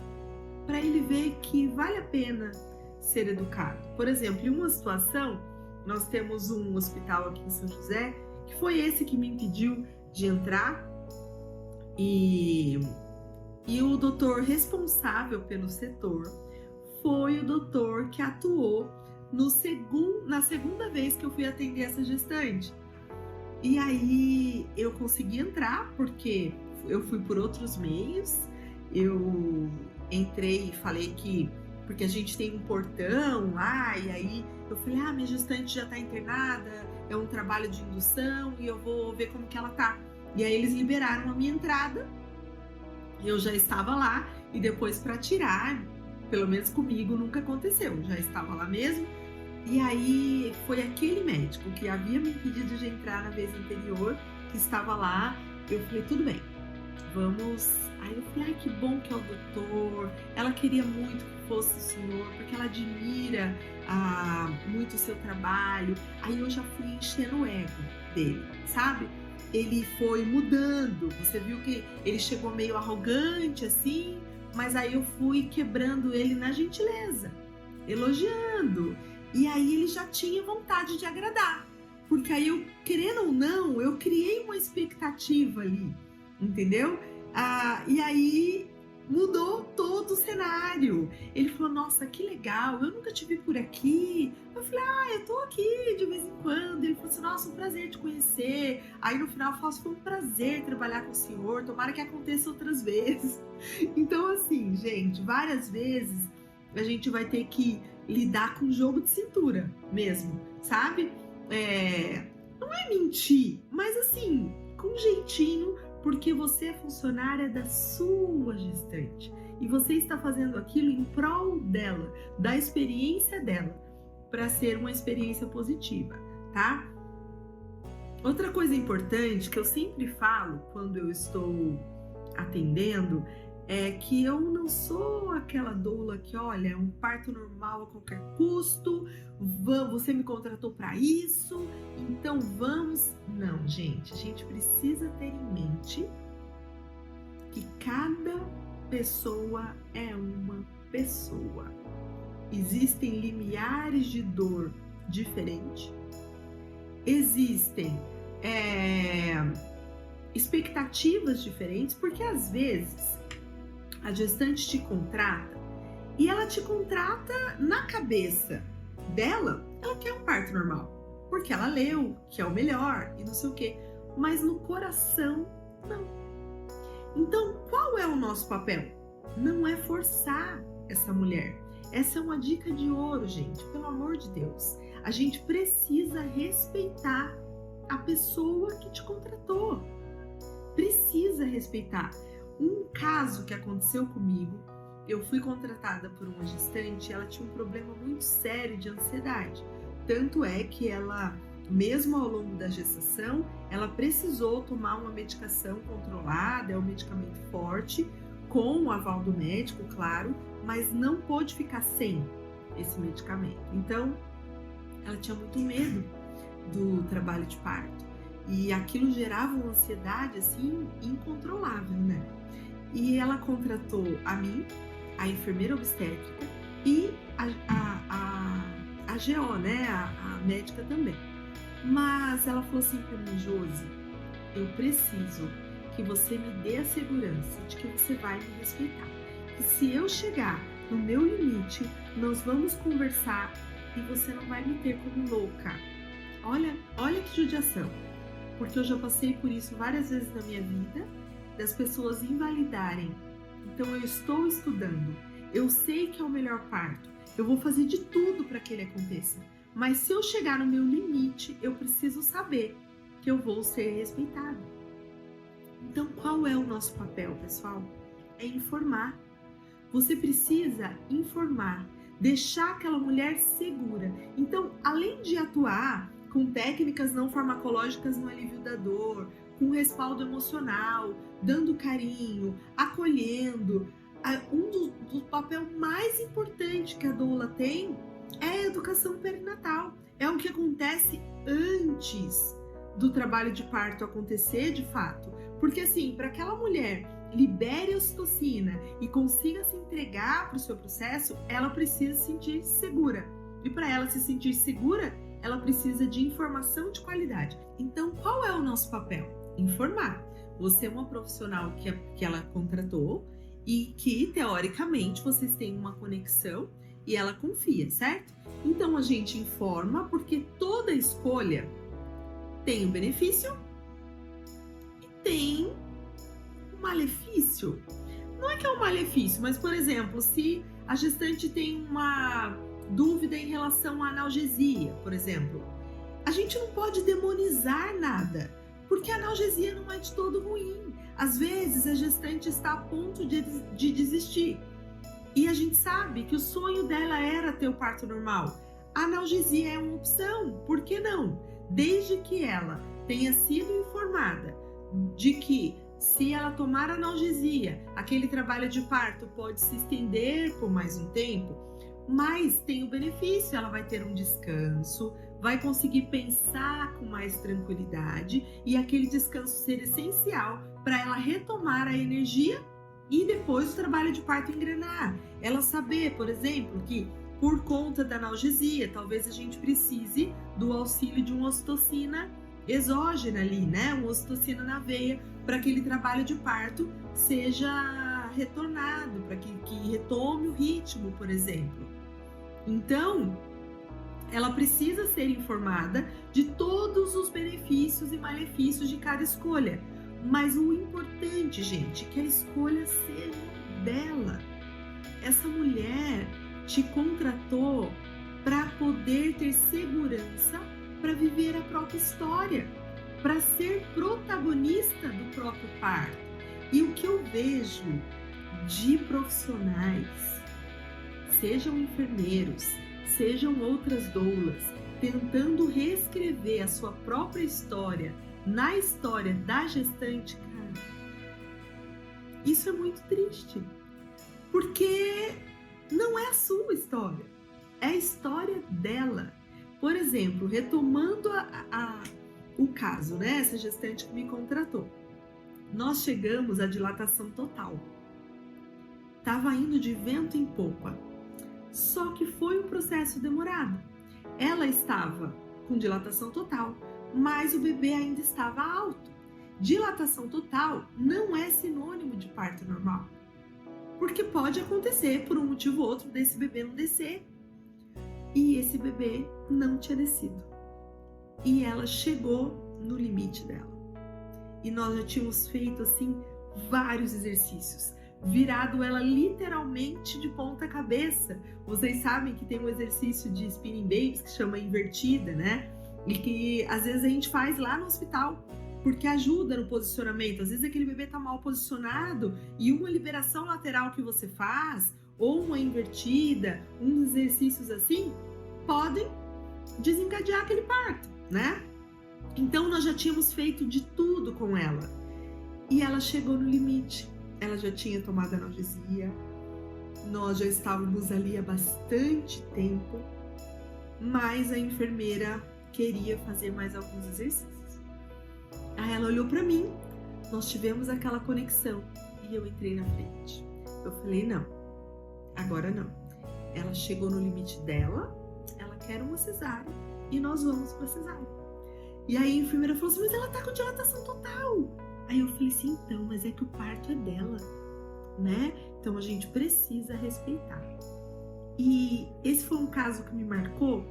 para ele ver que vale a pena ser educado. Por exemplo, em uma situação, nós temos um hospital aqui em São José, que foi esse que me impediu de entrar, e o doutor responsável pelo setor foi o doutor que atuou na segunda vez que eu fui atender essa gestante. E aí eu consegui entrar, porque eu fui por outros meios. Eu entrei e falei porque a gente tem um portão lá, e aí eu falei, minha gestante já tá internada, é um trabalho de indução e eu vou ver como que ela tá. E aí eles liberaram a minha entrada eu já estava lá e depois para tirar, pelo menos comigo nunca aconteceu, já estava lá mesmo. E aí foi aquele médico que havia me impedido de entrar na vez anterior, que estava lá. Eu falei, tudo bem, vamos. Aí eu falei, ai, que bom que é o doutor. Ela queria muito que fosse o senhor, porque ela admira muito o seu trabalho. Aí eu já fui enchendo o ego dele, sabe? Ele foi mudando. Você viu que ele chegou meio arrogante assim, mas aí eu fui quebrando ele na gentileza, elogiando. E aí ele já tinha vontade de agradar. Porque aí eu, querendo ou não, eu criei uma expectativa ali, entendeu? E aí mudou todo o cenário. Ele falou, nossa, que legal, eu nunca te vi por aqui. Eu falei, eu tô aqui de vez em quando. Ele falou assim, nossa, um prazer te conhecer. Aí no final eu falo, foi um prazer trabalhar com o senhor, tomara que aconteça outras vezes. Então assim, gente, várias vezes a gente vai ter que lidar com jogo de cintura mesmo, sabe? Não é mentir, mas assim, com jeitinho, porque você é funcionária da sua gestante e você está fazendo aquilo em prol dela, da experiência dela, para ser uma experiência positiva, tá? Outra coisa importante que eu sempre falo quando eu estou atendendo é que eu não sou aquela doula que, olha, é um parto normal a qualquer custo, você me contratou para isso, então vamos. Não, gente, a gente precisa ter em mente que cada pessoa é uma pessoa. Existem limiares de dor diferentes, existem expectativas diferentes, porque às vezes a gestante te contrata e ela te contrata na cabeça dela, ela quer um parto normal, porque ela leu que é o melhor e não sei o quê, mas no coração, não. Então, qual é o nosso papel? Não é forçar essa mulher. Essa é uma dica de ouro, gente, pelo amor de Deus. A gente precisa respeitar a pessoa que te contratou. Precisa respeitar. Um caso que aconteceu comigo, eu fui contratada por uma gestante e ela tinha um problema muito sério de ansiedade. Tanto é que ela, mesmo ao longo da gestação, ela precisou tomar uma medicação controlada, é um medicamento forte, com o aval do médico, claro, mas não pôde ficar sem esse medicamento. Então, ela tinha muito medo do trabalho de parto. E aquilo gerava uma ansiedade, assim, incontrolável, né? E ela contratou a mim, a enfermeira obstétrica e a GO, né? A médica também. Mas ela falou assim pra mim, Josi, eu preciso que você me dê a segurança de que você vai me respeitar. E se eu chegar no meu limite, nós vamos conversar e você não vai me ter como louca. Olha que judiação. Porque eu já passei por isso várias vezes na minha vida, das pessoas invalidarem. Então eu estou estudando, eu sei que é o melhor parto, eu vou fazer de tudo para que ele aconteça. Mas se eu chegar no meu limite, eu preciso saber que eu vou ser respeitada. Então qual é o nosso papel, pessoal? É informar. Você precisa informar, deixar aquela mulher segura. Então, além de atuar com técnicas não farmacológicas no alívio da dor, com respaldo emocional, dando carinho, acolhendo, do papel mais importante que a doula tem é a educação perinatal. É o que acontece antes do trabalho de parto acontecer de fato. Porque assim, para aquela mulher libere a ocitocina e consiga se entregar para o seu processo, ela precisa se sentir segura. E para ela se sentir segura, ela precisa de informação de qualidade. Então, qual é o nosso papel? Informar. Você é uma profissional que ela contratou e que, teoricamente, vocês têm uma conexão e ela confia, certo? Então, a gente informa porque toda escolha tem um benefício e tem um malefício. Não é que é um malefício, mas, por exemplo, se a gestante tem uma dúvida em relação à analgesia, por exemplo, a gente não pode demonizar nada, porque a analgesia não é de todo ruim. Às vezes a gestante está a ponto de desistir e a gente sabe que o sonho dela era ter o parto normal. A analgesia é uma opção, por que não? Desde que ela tenha sido informada de que se ela tomar analgesia, aquele trabalho de parto pode se estender por mais um tempo, mas tem o benefício, ela vai ter um descanso, vai conseguir pensar com mais tranquilidade e aquele descanso ser essencial para ela retomar a energia e depois o trabalho de parto engrenar. Ela saber, por exemplo, que por conta da analgesia, talvez a gente precise do auxílio de uma ocitocina exógena ali, né? Uma ocitocina na veia, para que aquele trabalho de parto seja retornado, para que retome o ritmo, por exemplo. Então, ela precisa ser informada de todos os benefícios e malefícios de cada escolha. Mas o importante, gente, é que a escolha seja dela. Essa mulher te contratou para poder ter segurança para viver a própria história, para ser protagonista do próprio parto. E o que eu vejo de profissionais, sejam enfermeiros, sejam outras doulas, tentando reescrever a sua própria história na história da gestante, cara, isso é muito triste, porque não é a sua história, é a história dela. Por exemplo, retomando o caso, né? Essa gestante que me contratou. Nós chegamos à dilatação total. Estava indo de vento em popa. Só que foi um processo demorado. Ela estava com dilatação total, mas o bebê ainda estava alto. Dilatação total não é sinônimo de parto normal. Porque pode acontecer, por um motivo ou outro, desse bebê não descer. E esse bebê não tinha descido. E ela chegou no limite dela. E nós já tínhamos feito, assim, vários exercícios. Virado ela literalmente de ponta cabeça. Vocês sabem que tem um exercício de spinning babies que chama invertida, né? E que às vezes a gente faz lá no hospital, porque ajuda no posicionamento. Às vezes aquele bebê tá mal posicionado e uma liberação lateral que você faz, ou uma invertida, uns exercícios assim, podem desencadear aquele parto, né? Então nós já tínhamos feito de tudo com ela. E ela chegou no limite. Ela já tinha tomado analgesia. Nós já estávamos ali há bastante tempo. Mas a enfermeira queria fazer mais alguns exercícios. Aí ela olhou para mim. Nós tivemos aquela conexão. E eu entrei na frente. Eu falei, não. Agora não. Ela chegou no limite dela. Ela quer uma cesárea. E nós vamos para cesárea. E aí a enfermeira falou assim, mas ela tá com dilatação total. Aí eu falei assim, então, mas é que o parto é dela, né? Então a gente precisa respeitar. E esse foi um caso que me marcou,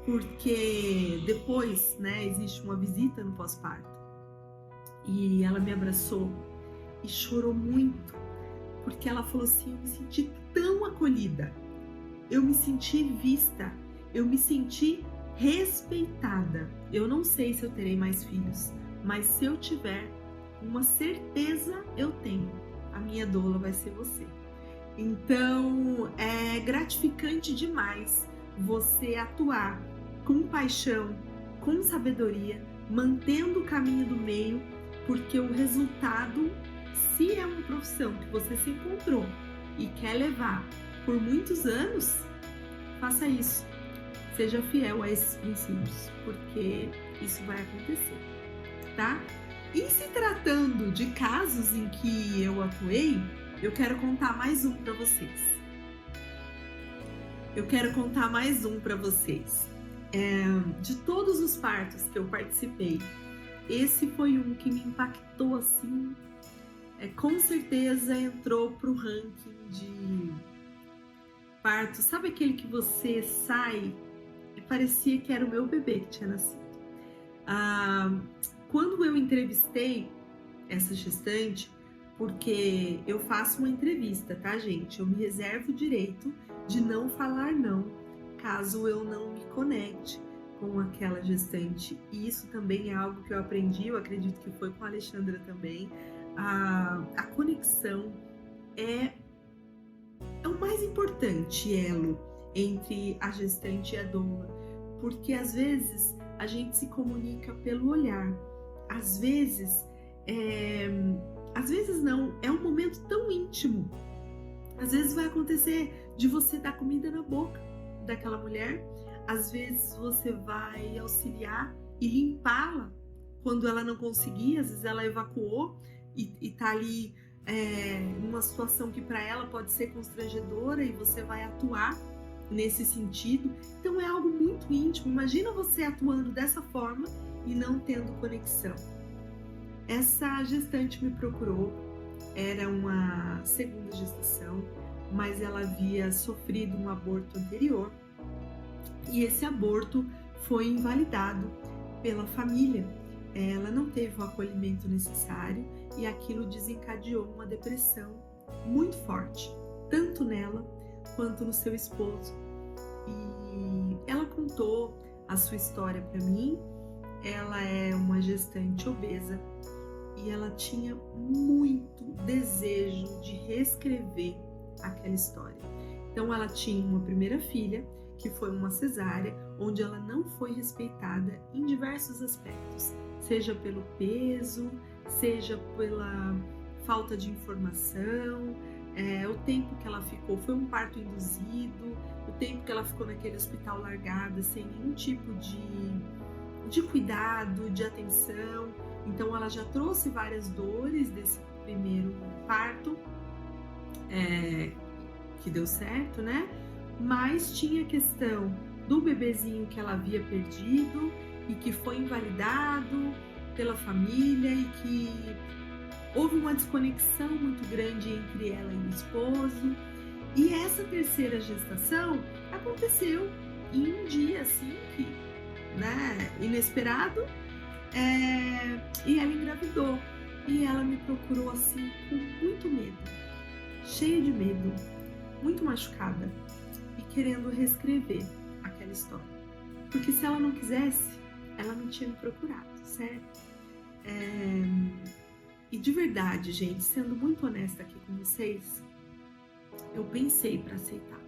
porque depois, né, existe uma visita no pós-parto. E ela me abraçou e chorou muito, porque ela falou assim, eu me senti tão acolhida, eu me senti vista, eu me senti respeitada. Eu não sei se eu terei mais filhos, mas se eu tiver, uma certeza eu tenho, a minha doula vai ser você. Então é gratificante demais você atuar com paixão, com sabedoria, mantendo o caminho do meio, porque o resultado, se é uma profissão que você se encontrou e quer levar por muitos anos, faça isso. Seja fiel a esses princípios, porque isso vai acontecer, tá? E se tratando de casos em que eu atuei, eu quero contar mais um para vocês. De todos os partos que eu participei, esse foi um que me impactou assim. Com certeza entrou pro ranking de parto. Sabe aquele que você sai e parecia que era o meu bebê que tinha nascido? Quando eu entrevistei essa gestante, porque eu faço uma entrevista, tá, gente? Eu me reservo o direito de não falar não, caso eu não me conecte com aquela gestante. E isso também é algo que eu aprendi, eu acredito que foi com a Alexandra também. A conexão é o mais importante elo entre a gestante e a doula, porque às vezes a gente se comunica pelo olhar, às vezes não, é um momento tão íntimo. Às vezes vai acontecer de você dar comida na boca daquela mulher, às vezes você vai auxiliar e limpá-la quando ela não conseguia, às vezes ela evacuou e tá ali numa situação que para ela pode ser constrangedora e você vai atuar nesse sentido. Então é algo muito íntimo. Imagina você atuando dessa forma e não tendo conexão. Essa gestante me procurou, era uma segunda gestação, mas ela havia sofrido um aborto anterior e esse aborto foi invalidado pela família. Ela não teve o acolhimento necessário e aquilo desencadeou uma depressão muito forte, tanto nela quanto no seu esposo. E ela contou a sua história para mim. Ela é uma gestante obesa e ela tinha muito desejo de reescrever aquela história. Então ela tinha uma primeira filha, que foi uma cesárea, onde ela não foi respeitada em diversos aspectos, seja pelo peso, seja pela falta de informação, o tempo que ela ficou, foi um parto induzido, o tempo que ela ficou naquele hospital largada, sem nenhum tipo de cuidado, de atenção. Então ela já trouxe várias dores desse primeiro parto, que deu certo, né? Mas tinha a questão do bebezinho que ela havia perdido e que foi invalidado pela família e que houve uma desconexão muito grande entre ela e o esposo. E essa terceira gestação aconteceu em um dia assim, inesperado, e ela engravidou. E ela me procurou assim com muito medo, cheia de medo, muito machucada e querendo reescrever aquela história. Porque se ela não quisesse, ela não tinha me procurado, certo? E de verdade, gente, sendo muito honesta aqui com vocês, eu pensei para aceitar.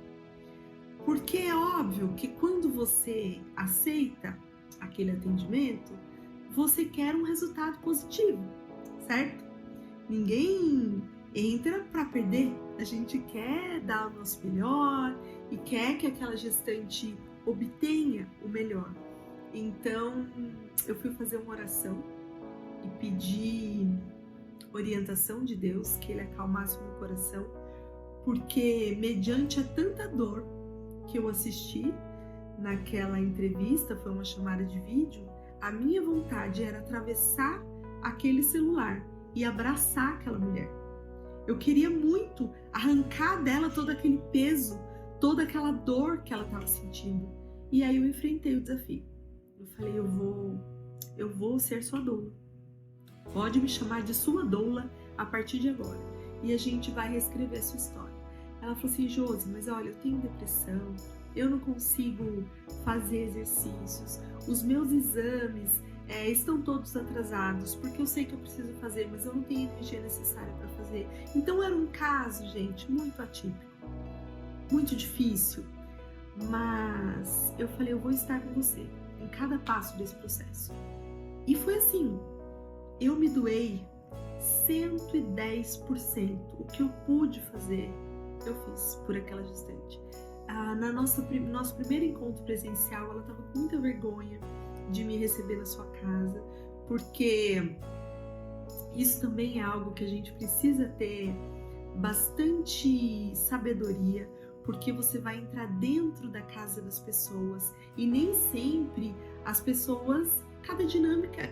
Porque é óbvio que quando você aceita aquele atendimento, você quer um resultado positivo, certo? Ninguém entra para perder. A gente quer dar o nosso melhor e quer que aquela gestante obtenha o melhor. Então, eu fui fazer uma oração e pedi orientação de Deus, que Ele acalmasse o meu coração, porque mediante a tanta dor que eu assisti naquela entrevista, foi uma chamada de vídeo, a minha vontade era atravessar aquele celular e abraçar aquela mulher. Eu queria muito arrancar dela todo aquele peso, toda aquela dor que ela estava sentindo. E aí eu enfrentei o desafio. Eu falei, eu vou ser sua doula. Pode me chamar de sua doula a partir de agora. E a gente vai reescrever a sua história. Ela falou assim, Josi, mas olha, eu tenho depressão, eu não consigo fazer exercícios, os meus exames estão todos atrasados, porque eu sei que eu preciso fazer, mas eu não tenho energia necessária para fazer. Então era um caso, gente, muito atípico, muito difícil, mas eu falei, eu vou estar com você em cada passo desse processo. E foi assim, eu me doei 110%. O que eu pude fazer, eu fiz por aquela gestante. Nosso primeiro encontro presencial, ela estava com muita vergonha de me receber na sua casa, porque isso também é algo que a gente precisa ter bastante sabedoria, porque você vai entrar dentro da casa das pessoas e nem sempre as pessoas,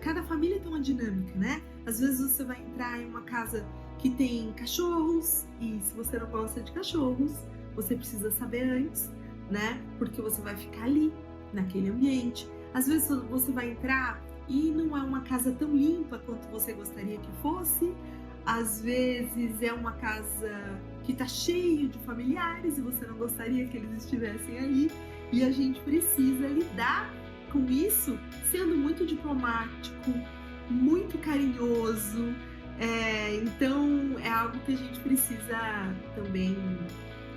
cada família tem uma dinâmica, né? Às vezes você vai entrar em uma casa que tem cachorros e se você não gosta de cachorros, você precisa saber antes, né? Porque você vai ficar ali, naquele ambiente. Às vezes você vai entrar e não é uma casa tão limpa quanto você gostaria que fosse. Às vezes é uma casa que está cheia de familiares e você não gostaria que eles estivessem ali. E a gente precisa lidar com isso sendo muito diplomático, muito carinhoso, Então é algo que a gente precisa também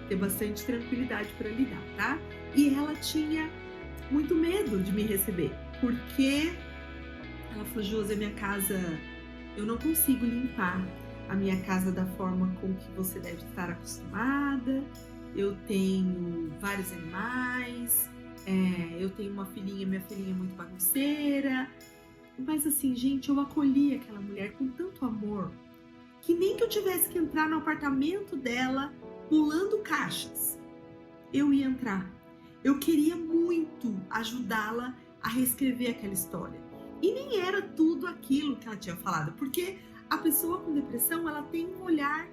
ter bastante tranquilidade para lidar, tá? E ela tinha muito medo de me receber, porque ela falou: Josi, minha casa, eu não consigo limpar a minha casa da forma com que você deve estar acostumada. Eu tenho vários animais, eu tenho uma filhinha, minha filhinha é muito bagunceira. Mas assim, gente, eu acolhi aquela mulher com tanto amor, que nem que eu tivesse que entrar no apartamento dela pulando caixas, eu ia entrar. Eu queria muito ajudá-la a reescrever aquela história. E nem era tudo aquilo que ela tinha falado, porque a pessoa com depressão, ela tem um olhar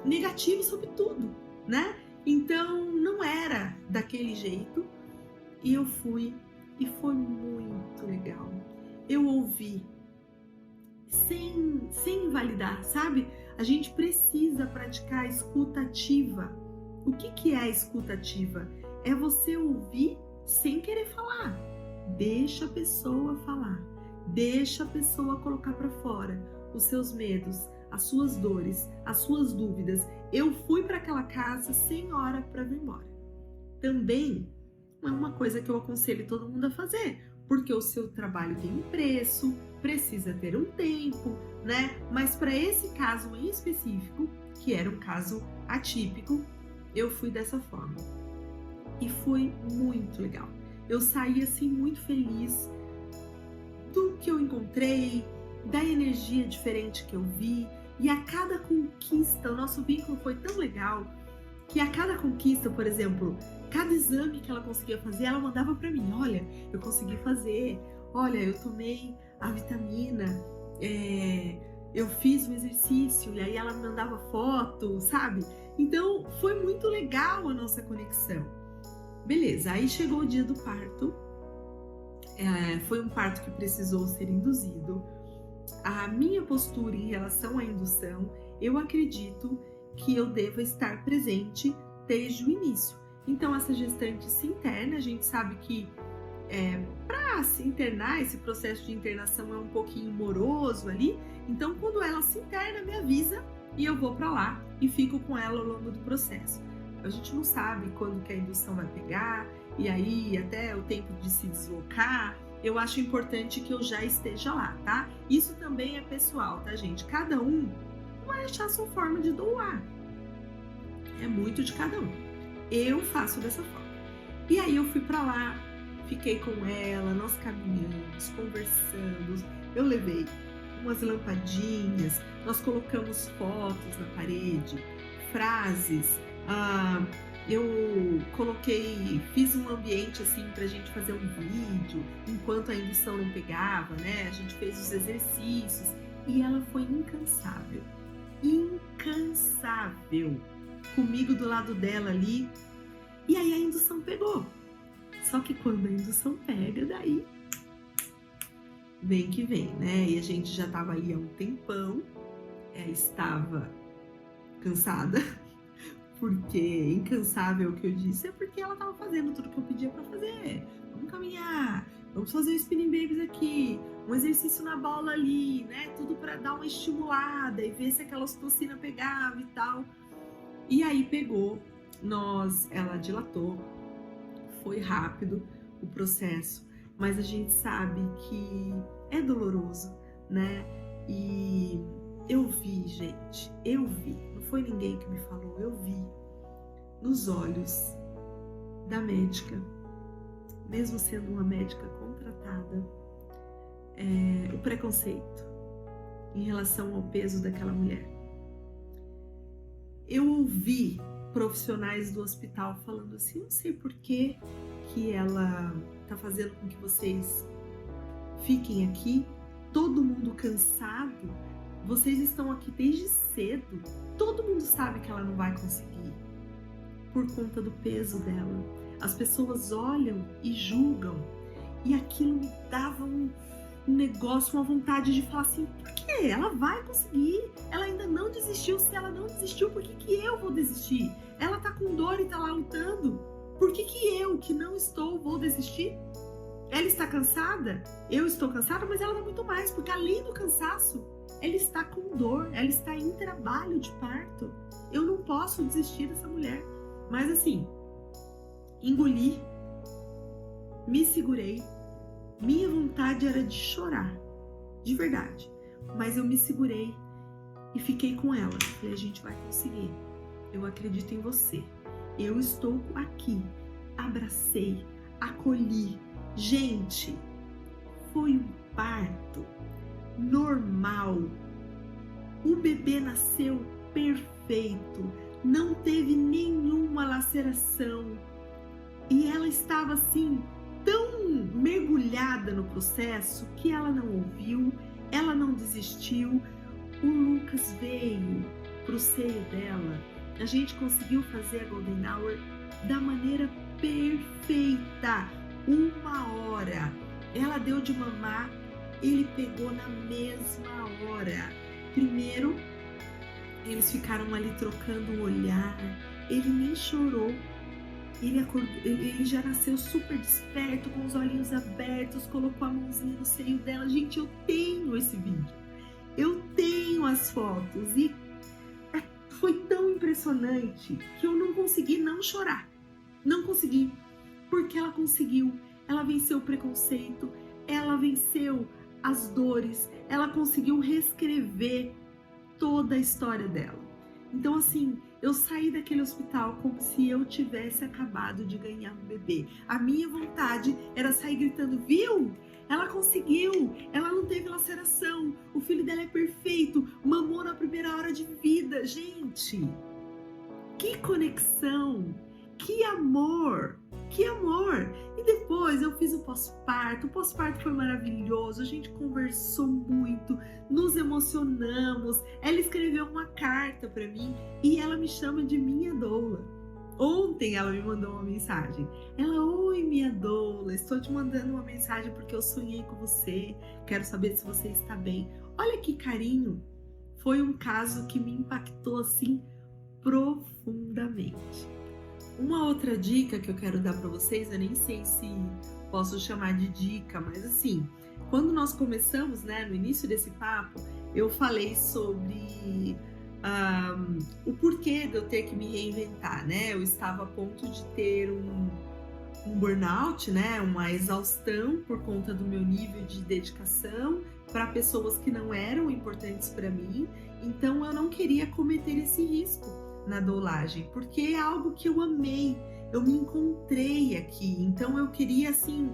negativo sobre tudo, né? Então, não era daquele jeito. E eu fui, e foi muito legal. Eu ouvi, sem invalidar, sabe? A gente precisa praticar a escuta ativa. O que é a escuta ativa? É você ouvir sem querer falar. Deixa a pessoa falar. Deixa a pessoa colocar para fora os seus medos, as suas dores, as suas dúvidas. Eu fui para aquela casa sem hora para vir embora. Também não é uma coisa que eu aconselho todo mundo a fazer, porque o seu trabalho tem um preço, precisa ter um tempo, né? Mas para esse caso em específico, que era um caso atípico, eu fui dessa forma. E foi muito legal. Eu saí assim muito feliz do que eu encontrei, da energia diferente que eu vi, e a cada conquista, o nosso vínculo foi tão legal que a cada conquista, por exemplo, cada exame que ela conseguia fazer, ela mandava para mim: olha, eu consegui fazer, olha, eu tomei a vitamina, eu fiz o exercício, e aí ela me mandava foto, sabe? Então foi muito legal a nossa conexão. Beleza, aí chegou o dia do parto, foi um parto que precisou ser induzido. A minha postura em relação à indução, eu acredito que eu deva estar presente desde o início. Então essa gestante se interna, a gente sabe que para se internar, esse processo de internação é um pouquinho moroso ali, então quando ela se interna, me avisa e eu vou para lá e fico com ela ao longo do processo. A gente não sabe quando que a indução vai pegar, e aí até o tempo de se deslocar, eu acho importante que eu já esteja lá, tá? Isso também é pessoal, tá, gente? Cada um vai achar a sua forma de doar. É muito de cada um. Eu faço dessa forma. E aí eu fui pra lá, fiquei com ela, nós caminhamos, conversamos, eu levei umas lampadinhas, nós colocamos fotos na parede, frases, eu coloquei, fiz um ambiente assim pra gente fazer um vídeo, enquanto a indução não pegava, né? A gente fez os exercícios e ela foi incansável, comigo do lado dela ali. E aí a indução pegou. Só que quando a indução pega, daí vem que vem, né? E a gente já tava ali há um tempão, ela estava cansada, porque incansável o que eu disse é porque ela tava fazendo tudo que eu pedia pra fazer. Vamos caminhar, vamos fazer o spinning babies aqui, um exercício na bola ali, né? Tudo pra dar uma estimulada e ver se aquela ocitocina pegava e tal. E aí pegou, ela dilatou, foi rápido o processo, mas a gente sabe que é doloroso, né? E eu vi, gente, não foi ninguém que me falou, eu vi nos olhos da médica, mesmo sendo uma médica contratada, o preconceito em relação ao peso daquela mulher. Eu ouvi profissionais do hospital falando assim: não sei por que ela tá fazendo com que vocês fiquem aqui, todo mundo cansado, vocês estão aqui desde cedo, todo mundo sabe que ela não vai conseguir por conta do peso dela. As pessoas olham e julgam, e aquilo me dava um negócio, uma vontade de falar assim: por que? Ela vai conseguir, ela ainda não desistiu. Se ela não desistiu, por que eu vou desistir? Ela tá com dor e tá lá lutando, por que eu, que não estou, vou desistir? Ela está cansada, eu estou cansada, mas ela dá muito mais, porque além do cansaço, ela está com dor, ela está em trabalho de parto. Eu não posso desistir dessa mulher. Mas assim, engoli, me segurei, minha vontade era de chorar, de verdade. Mas eu me segurei e fiquei com ela. Falei, a gente vai conseguir. Eu acredito em você. Eu estou aqui. Abracei, acolhi. Gente, foi um parto normal. O bebê nasceu perfeito. Não teve nenhuma laceração. E ela estava assim, tão mergulhada no processo que ela não ouviu, ela não desistiu. O Lucas veio pro seio dela. A gente conseguiu fazer a Golden Hour da maneira perfeita. 1 hora. Ela deu de mamar, ele pegou na mesma hora. Primeiro, eles ficaram ali trocando o olhar. Ele nem chorou. Ele acordou, ele já nasceu super desperto, com os olhinhos abertos, colocou a mãozinha no seio dela. Gente, eu tenho esse vídeo. Eu tenho as fotos e foi tão impressionante que eu não consegui não chorar. Não consegui, porque ela conseguiu. Ela venceu o preconceito, ela venceu as dores, ela conseguiu reescrever toda a história dela. Então assim, eu saí daquele hospital como se eu tivesse acabado de ganhar um bebê. A minha vontade era sair gritando, viu? Ela conseguiu, ela não teve laceração, o filho dela é perfeito, mamou na primeira hora de vida. Gente, que conexão, que amor, que amor. E depois eu fiz o pós-parto foi maravilhoso, a gente conversou muito, nos emocionamos. Ela escreveu uma carta para mim e ela me chama de minha doula. Ontem ela me mandou uma mensagem. Ela, oi minha doula, estou te mandando uma mensagem porque eu sonhei com você, quero saber se você está bem. Olha que carinho. Foi um caso que me impactou assim profundamente. Uma outra dica que eu quero dar para vocês, eu nem sei se posso chamar de dica, mas assim, quando nós começamos, né, no início desse papo, eu falei sobre o porquê de eu ter que me reinventar, né? Eu estava a ponto de ter um burnout, né? Uma exaustão por conta do meu nível de dedicação para pessoas que não eram importantes para mim. Então eu não queria cometer esse risco na doulagem, porque é algo que eu amei, eu me encontrei aqui. Então eu queria assim,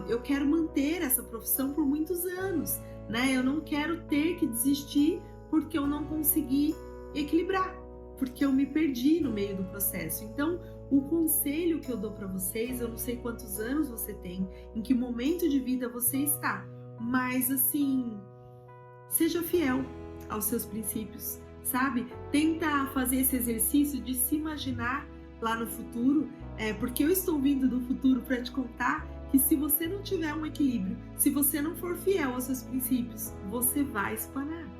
eu quero manter essa profissão por muitos anos, né? Eu não quero ter que desistir porque eu não consegui equilibrar, porque eu me perdi no meio do processo. Então, o conselho que eu dou para vocês, eu não sei quantos anos você tem, em que momento de vida você está, mas assim, seja fiel aos seus princípios, sabe? Tenta fazer esse exercício de se imaginar lá no futuro, porque eu estou vindo do futuro para te contar que se você não tiver um equilíbrio, se você não for fiel aos seus princípios, você vai espanar.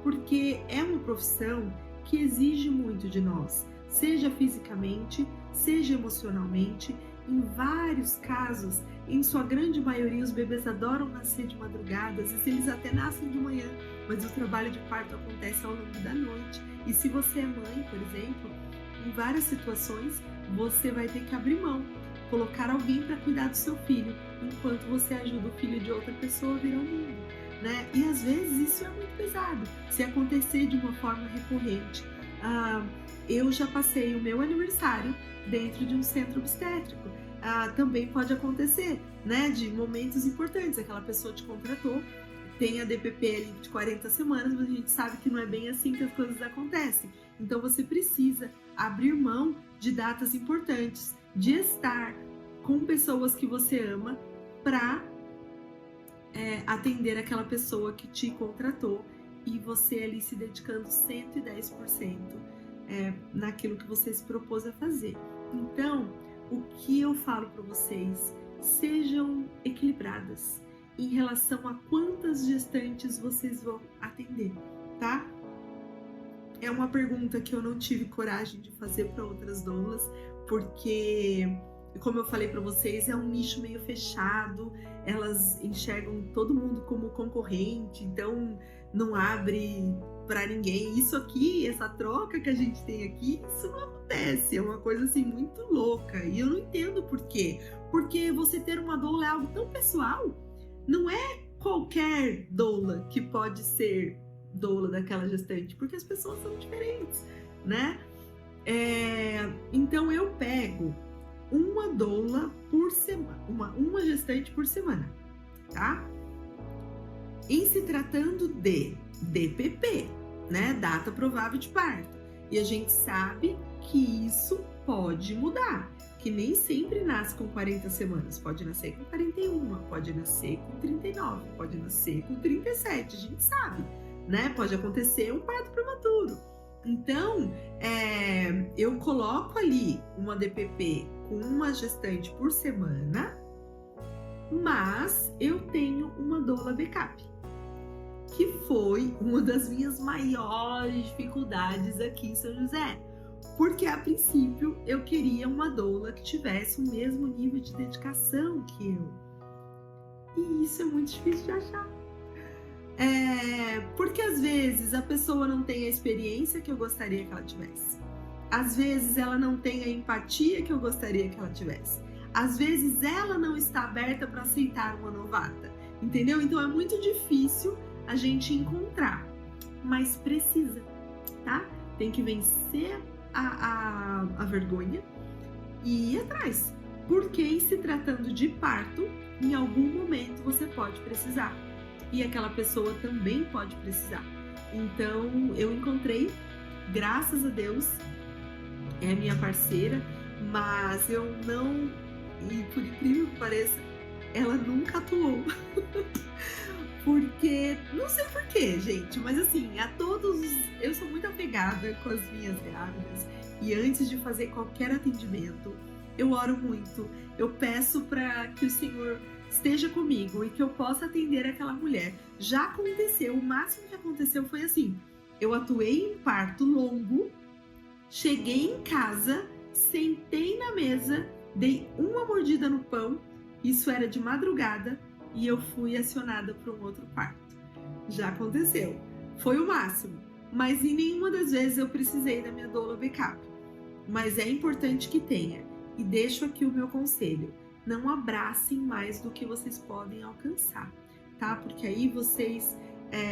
Porque é uma profissão que exige muito de nós, seja fisicamente, seja emocionalmente. Em vários casos, em sua grande maioria, os bebês adoram nascer de madrugada, às vezes eles até nascem de manhã, mas o trabalho de parto acontece ao longo da noite. E se você é mãe, por exemplo, em várias situações, você vai ter que abrir mão, colocar alguém para cuidar do seu filho, enquanto você ajuda o filho de outra pessoa a vir ao mundo. Né? E às vezes isso é muito pesado, se acontecer de uma forma recorrente. Eu já passei o meu aniversário dentro de um centro obstétrico. Também pode acontecer, né? De momentos importantes, aquela pessoa te contratou, tem a DPP ali de 40 semanas, mas a gente sabe que não é bem assim que as coisas acontecem. Então você precisa abrir mão de datas importantes, de estar com pessoas que você ama para atender aquela pessoa que te contratou e você ali se dedicando 110% naquilo que você se propôs a fazer. Então, o que eu falo para vocês, sejam equilibradas em relação a quantas gestantes vocês vão atender, tá? É uma pergunta que eu não tive coragem de fazer para outras doulas, porque, como eu falei para vocês, é um nicho meio fechado, elas enxergam todo mundo como concorrente, então não abre para ninguém. Isso aqui, essa troca que a gente tem aqui, isso não acontece. É uma coisa assim muito louca. E eu não entendo por quê. Porque você ter uma doula é algo tão pessoal. Não é qualquer doula que pode ser doula daquela gestante, porque as pessoas são diferentes, né? Então eu pego uma doula por semana, uma gestante por semana, tá? Em se tratando de DPP, né? Data provável de parto. E a gente sabe que isso pode mudar, que nem sempre nasce com 40 semanas, pode nascer com 41, pode nascer com 39, pode nascer com 37, a gente sabe, né? Pode acontecer um parto prematuro. Então, eu coloco ali uma DPP com uma gestante por semana, mas eu tenho uma doula backup, que foi uma das minhas maiores dificuldades aqui em São José. Porque a princípio eu queria uma doula que tivesse o mesmo nível de dedicação que eu. E isso é muito difícil de achar. Porque às vezes a pessoa não tem a experiência que eu gostaria que ela tivesse. Às vezes ela não tem a empatia que eu gostaria que ela tivesse. Às vezes ela não está aberta para aceitar uma novata. Entendeu? Então é muito difícil a gente encontrar. Mas precisa, tá? Tem que vencer a vergonha e ir atrás. Porque em se tratando de parto, em algum momento você pode precisar. E aquela pessoa também pode precisar. Então eu encontrei, graças a Deus, é minha parceira, mas eu não, e por incrível que pareça, ela nunca atuou. Porque, não sei porquê, gente, mas assim, a todos, eu sou muito apegada com as minhas grávidas e antes de fazer qualquer atendimento, eu oro muito, eu peço para que o Senhor esteja comigo e que eu possa atender aquela mulher. Já aconteceu, o máximo que aconteceu foi assim, eu atuei em parto longo, cheguei em casa, sentei na mesa, dei uma mordida no pão, isso era de madrugada, e eu fui acionada para um outro parto. Já aconteceu. Foi o máximo. Mas em nenhuma das vezes eu precisei da minha doula backup. Mas é importante que tenha. E deixo aqui o meu conselho. Não abracem mais do que vocês podem alcançar, tá? Porque aí vocês...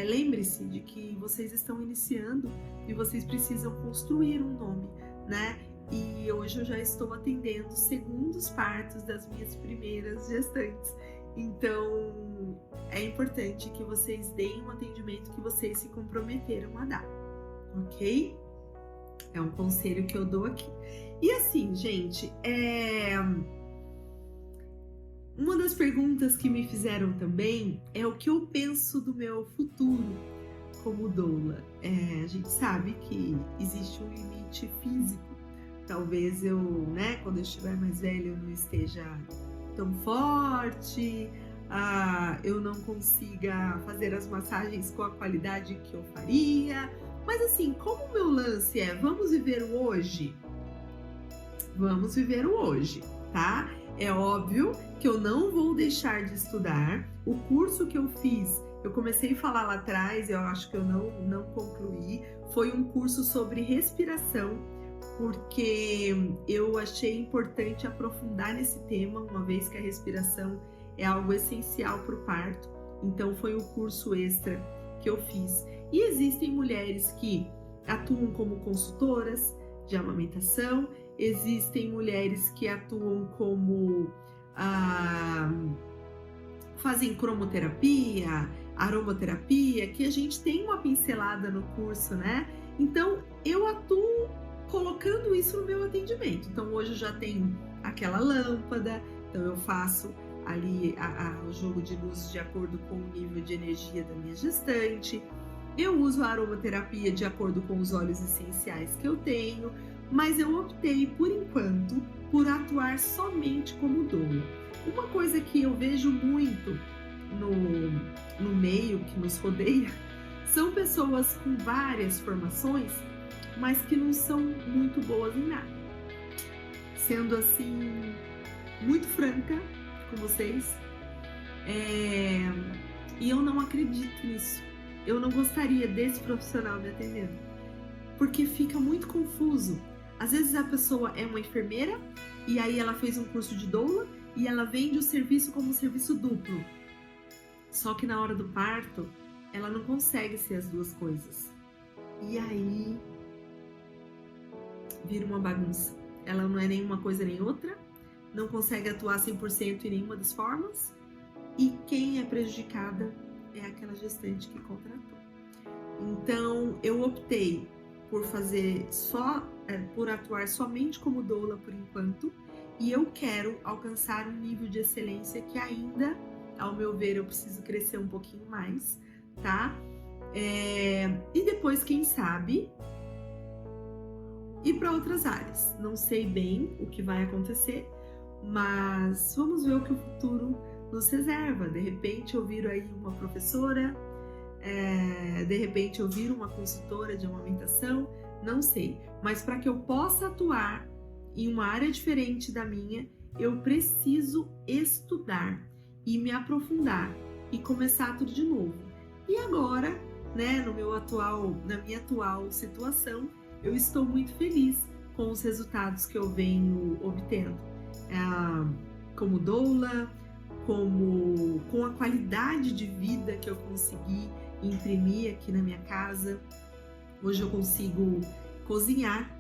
lembre-se de que vocês estão iniciando e vocês precisam construir um nome, né? E hoje eu já estou atendendo segundos partos das minhas primeiras gestantes. Então, é importante que vocês deem um atendimento que vocês se comprometeram a dar, ok? É um conselho que eu dou aqui. E assim, gente, uma das perguntas que me fizeram também é o que eu penso do meu futuro como doula. A gente sabe que existe um limite físico. Talvez eu, né, quando eu estiver mais velha, eu não esteja tão forte, eu não consiga fazer as massagens com a qualidade que eu faria. Mas assim, como o meu lance é vamos viver o hoje? Vamos viver o hoje, tá? É óbvio que eu não vou deixar de estudar. O curso que eu fiz, eu comecei a falar lá atrás, eu acho que eu não concluí, foi um curso sobre respiração, porque eu achei importante aprofundar nesse tema, uma vez que a respiração é algo essencial para o parto. Então foi um curso extra que eu fiz. E existem mulheres que atuam como consultoras de amamentação, existem mulheres que atuam como fazem cromoterapia, aromaterapia, que a gente tem uma pincelada no curso, né? Então eu atuo colocando isso no meu atendimento. Então hoje eu já tenho aquela lâmpada, então eu faço ali o jogo de luz de acordo com o nível de energia da minha gestante. Eu uso a aromaterapia de acordo com os óleos essenciais que eu tenho, mas eu optei por enquanto por atuar somente como doula. Uma coisa que eu vejo muito no meio que nos rodeia são pessoas com várias formações, mas que não são muito boas em nada. Sendo assim, muito franca com vocês, e eu não acredito nisso, eu não gostaria desse profissional me atendendo, porque fica muito confuso. Às vezes a pessoa é uma enfermeira e aí ela fez um curso de doula e ela vende o serviço como um serviço duplo. Só que na hora do parto, ela não consegue ser as duas coisas. E aí vira uma bagunça. Ela não é nenhuma coisa nem outra, não consegue atuar 100% em nenhuma das formas, e quem é prejudicada é aquela gestante que contratou. Então, eu optei por por atuar somente como doula por enquanto, e eu quero alcançar um nível de excelência que ainda, ao meu ver, eu preciso crescer um pouquinho mais, tá? E depois, quem sabe, ir para outras áreas. Não sei bem o que vai acontecer, mas vamos ver o que o futuro nos reserva. De repente eu viro aí uma professora, de repente eu viro uma consultora de amamentação, não sei. Mas para que eu possa atuar em uma área diferente da minha, eu preciso estudar e me aprofundar e começar tudo de novo. E agora, né, na minha atual situação, eu estou muito feliz com os resultados que eu venho obtendo. Como doula, com a qualidade de vida que eu consegui imprimir aqui na minha casa. Hoje eu consigo cozinhar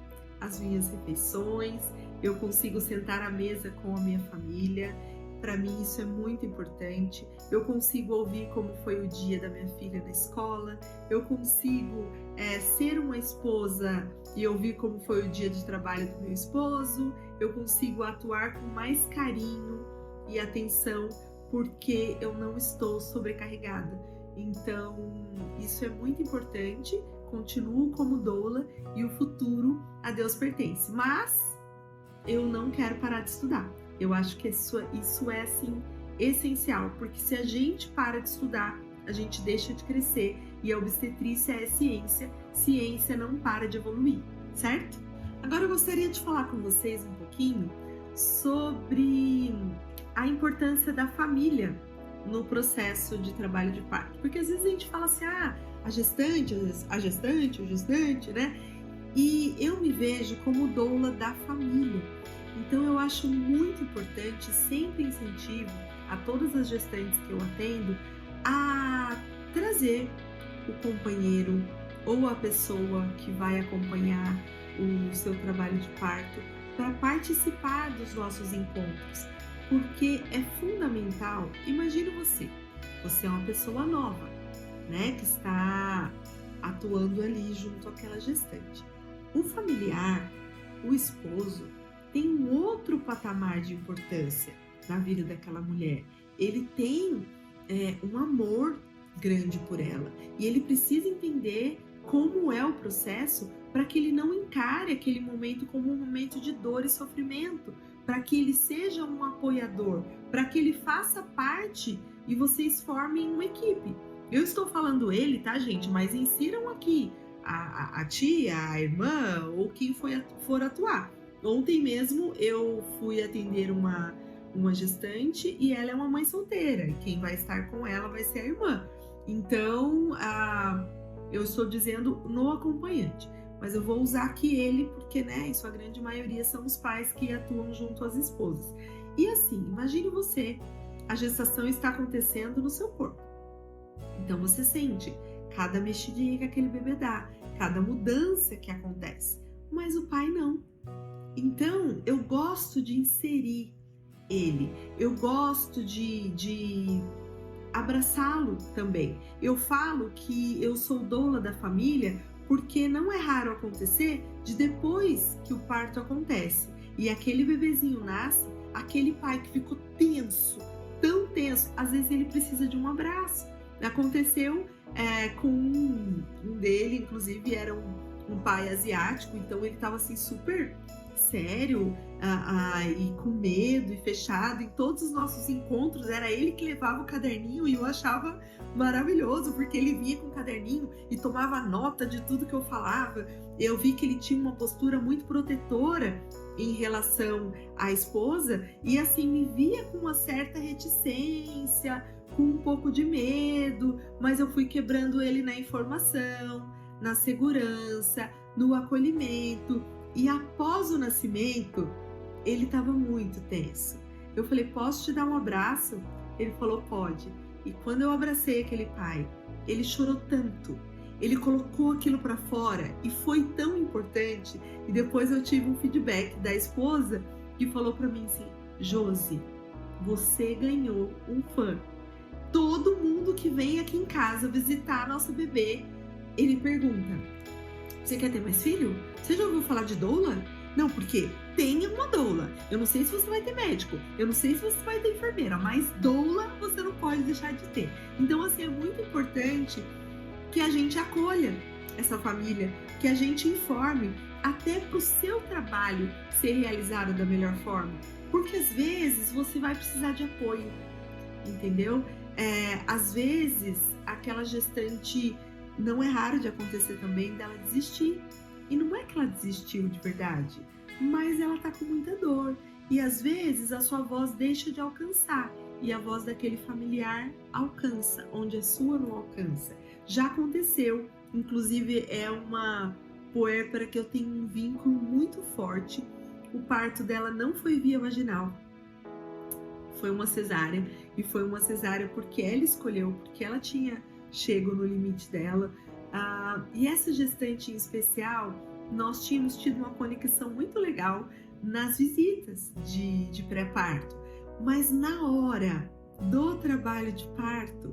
as minhas refeições, eu consigo sentar à mesa com a minha família. Para mim isso é muito importante. Eu consigo ouvir como foi o dia da minha filha na escola, eu consigo ser uma esposa e ouvir como foi o dia de trabalho do meu esposo, eu consigo atuar com mais carinho e atenção porque eu não estou sobrecarregada. Então, isso é muito importante. Continuo como doula e o futuro a Deus pertence. Mas eu não quero parar de estudar. Eu acho que isso é assim essencial, porque se a gente para de estudar, a gente deixa de crescer, e a obstetrícia é ciência, ciência não para de evoluir, certo? Agora eu gostaria de falar com vocês um pouquinho sobre a importância da família no processo de trabalho de parto, porque às vezes a gente fala assim, a gestante, o gestante, né? E eu me vejo como doula da família. Então eu acho muito importante, sempre incentivo a todas as gestantes que eu atendo a trazer o companheiro ou a pessoa que vai acompanhar o seu trabalho de parto para participar dos nossos encontros, porque é fundamental. Imagine você é uma pessoa nova, né, que está atuando ali junto àquela gestante. O familiar, o esposo, tem um outro patamar de importância na vida daquela mulher. Ele tem um amor grande por ela e ele precisa entender como é o processo para que ele não encare aquele momento como um momento de dor e sofrimento, para que ele seja um apoiador, para que ele faça parte e vocês formem uma equipe. Eu estou falando ele, tá, gente? Mas insiram aqui a tia, a irmã ou quem for atuar. Ontem mesmo eu fui atender uma gestante e ela é uma mãe solteira, e quem vai estar com ela vai ser a irmã. Então, eu estou dizendo no acompanhante, mas eu vou usar aqui ele porque, né, em sua grande maioria são os pais que atuam junto às esposas. E assim, imagine você, a gestação está acontecendo no seu corpo. Então você sente cada mexidinha que aquele bebê dá, cada mudança que acontece, mas o pai não. Então, eu gosto de inserir ele, eu gosto de abraçá-lo também. Eu falo que eu sou doula da família porque não é raro acontecer de depois que o parto acontece e aquele bebezinho nasce, aquele pai que ficou tenso, tão tenso, às vezes ele precisa de um abraço. Aconteceu com um dele, inclusive era um pai asiático, então ele estava assim super sério e com medo e fechado. Em todos os nossos encontros era ele que levava o caderninho e eu achava maravilhoso porque ele vinha com o caderninho e tomava nota de tudo que eu falava. Eu vi que ele tinha uma postura muito protetora em relação à esposa e assim me via com uma certa reticência, com um pouco de medo, mas eu fui quebrando ele na informação, na segurança, no acolhimento. E após o nascimento, ele estava muito tenso. Eu falei, posso te dar um abraço? Ele falou, pode. E quando eu abracei aquele pai, ele chorou tanto. Ele colocou aquilo para fora e foi tão importante. E depois eu tive um feedback da esposa que falou para mim assim, Josi, você ganhou um fã. Todo mundo que vem aqui em casa visitar a nossa bebê, ele pergunta, você quer ter mais filho? Você já ouviu falar de doula? Não, porque tem uma doula. Eu não sei se você vai ter médico, eu não sei se você vai ter enfermeira, mas doula você não pode deixar de ter. Então, assim, é muito importante que a gente acolha essa família, que a gente informe até para o seu trabalho ser realizado da melhor forma. Porque às vezes você vai precisar de apoio, entendeu? Às vezes aquela gestante, não é raro de acontecer também dela desistir. E não é que ela desistiu de verdade, mas ela tá com muita dor. E às vezes a sua voz deixa de alcançar e a voz daquele familiar alcança, onde a sua não alcança. Já aconteceu, inclusive é uma puérpera que eu tenho um vínculo muito forte. O parto dela não foi via vaginal, foi uma cesárea. E foi uma cesárea porque ela escolheu, porque ela tinha chego no limite dela. E essa gestante em especial, nós tínhamos tido uma conexão muito legal nas visitas de pré-parto. Mas na hora do trabalho de parto,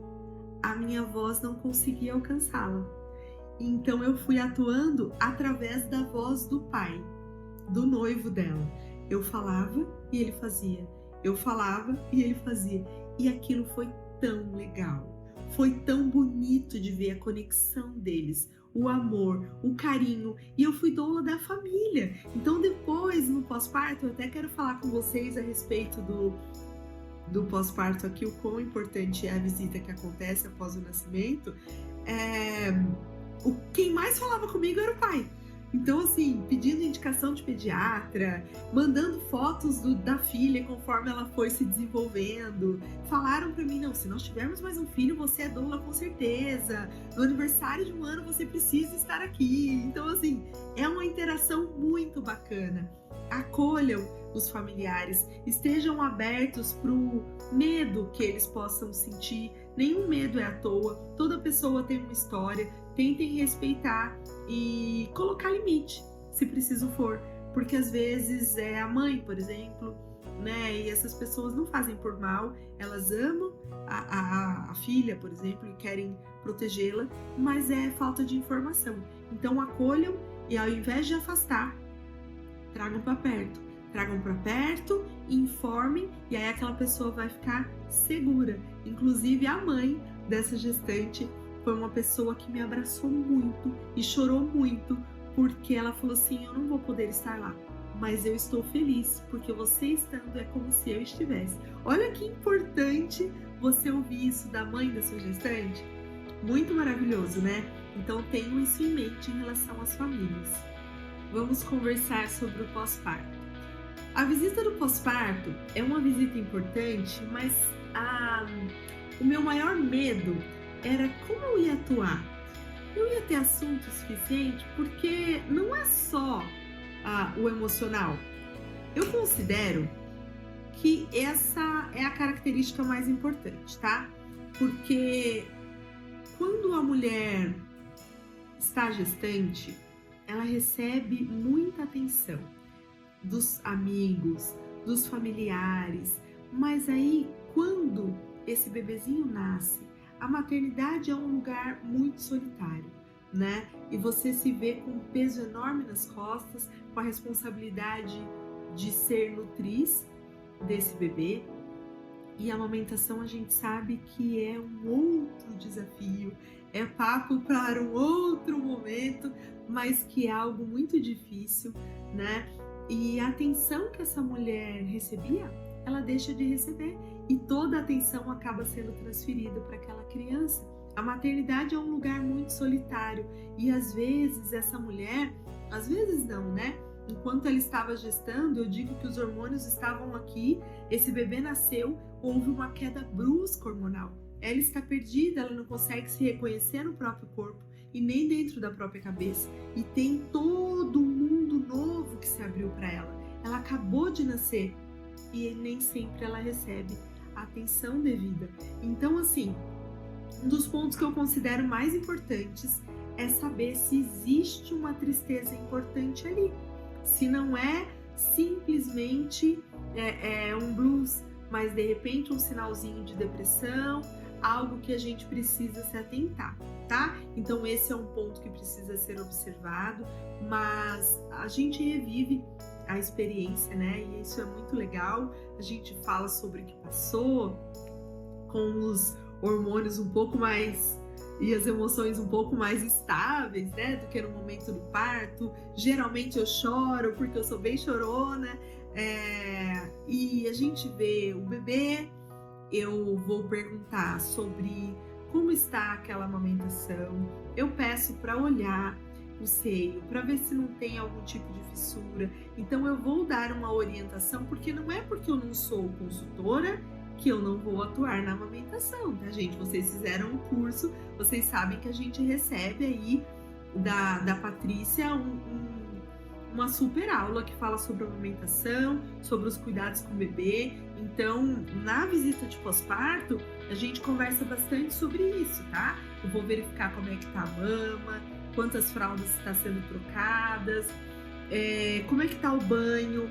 a minha voz não conseguia alcançá-la. Então eu fui atuando através da voz do pai, do noivo dela. Eu falava e ele fazia. Eu falava e ele fazia. E aquilo foi tão legal. Foi tão bonito de ver a conexão deles, o amor, o carinho. E eu fui doula da família. Então depois, no pós-parto, eu até quero falar com vocês a respeito do pós-parto aqui, o quão importante é a visita que acontece após o nascimento. Quem mais falava comigo era o pai. Então, assim, pedindo indicação de pediatra, mandando fotos da filha conforme ela foi se desenvolvendo. Falaram pra mim, não, se nós tivermos mais um filho, você é doula com certeza. No aniversário de um ano, você precisa estar aqui. Então, assim, é uma interação muito bacana. Acolham os familiares, estejam abertos pro medo que eles possam sentir. Nenhum medo é à toa, toda pessoa tem uma história. Tentem respeitar e colocar limite, se preciso for, porque às vezes é a mãe, por exemplo, né? E essas pessoas não fazem por mal, elas amam a filha, por exemplo, e querem protegê-la, mas é falta de informação. Então acolham e ao invés de afastar, tragam para perto, informem e aí aquela pessoa vai ficar segura. Inclusive a mãe dessa gestante foi uma pessoa que me abraçou muito e chorou muito, porque ela falou assim, eu não vou poder estar lá, mas eu estou feliz, porque você estando é como se eu estivesse. Olha que importante você ouvir isso da mãe da sua gestante. Muito maravilhoso, né? Então tenham isso em mente em relação às famílias. Vamos conversar sobre o pós-parto. A visita do pós-parto é uma visita importante, mas o meu maior medo era como eu ia atuar. Eu ia ter assunto suficiente, porque não é só o emocional. Eu considero que essa é a característica mais importante, tá? Porque quando a mulher está gestante, ela recebe muita atenção dos amigos, dos familiares, mas aí quando esse bebezinho nasce, a maternidade é um lugar muito solitário, né? E você se vê com um peso enorme nas costas, com a responsabilidade de ser nutriz desse bebê. E a amamentação a gente sabe que é um outro desafio, é papo para um outro momento, mas que é algo muito difícil, né? E a atenção que essa mulher recebia, ela deixa de receber. E toda a atenção acaba sendo transferida para aquela criança. A maternidade é um lugar muito solitário e às vezes essa mulher, às vezes não, né? Enquanto ela estava gestando, eu digo que os hormônios estavam aqui, esse bebê nasceu, houve uma queda brusca hormonal. ela está perdida, ela não consegue se reconhecer no próprio corpo e nem dentro da própria cabeça. E tem todo um mundo novo que se abriu para ela. Ela acabou de nascer e nem sempre ela recebe a atenção devida. Então, assim, um dos pontos que eu considero mais importantes é saber se existe uma tristeza importante ali. Se não é simplesmente um blues, mas de repente um sinalzinho de depressão, algo que a gente precisa se atentar, tá? Então esse é um ponto que precisa ser observado, mas a gente revive a experiência, né? E isso é muito legal. A gente fala sobre o que passou, com os hormônios um pouco mais e as emoções um pouco mais estáveis, né, do que no momento do parto. Geralmente eu choro porque eu sou bem chorona, e a gente vê o bebê. Eu vou perguntar sobre como está aquela amamentação. Eu peço para olhar o seio, para ver se não tem algum tipo de fissura. Então eu vou dar uma orientação, porque não é porque eu não sou consultora que eu não vou atuar na amamentação, tá, gente? Vocês fizeram um curso, vocês sabem que a gente recebe aí da Patrícia uma super aula que fala sobre a amamentação, sobre os cuidados com o bebê. Então, na visita de pós-parto, a gente conversa bastante sobre isso, tá? Eu vou verificar como é que tá a mama, quantas fraldas estão sendo trocadas, como é que tá o banho,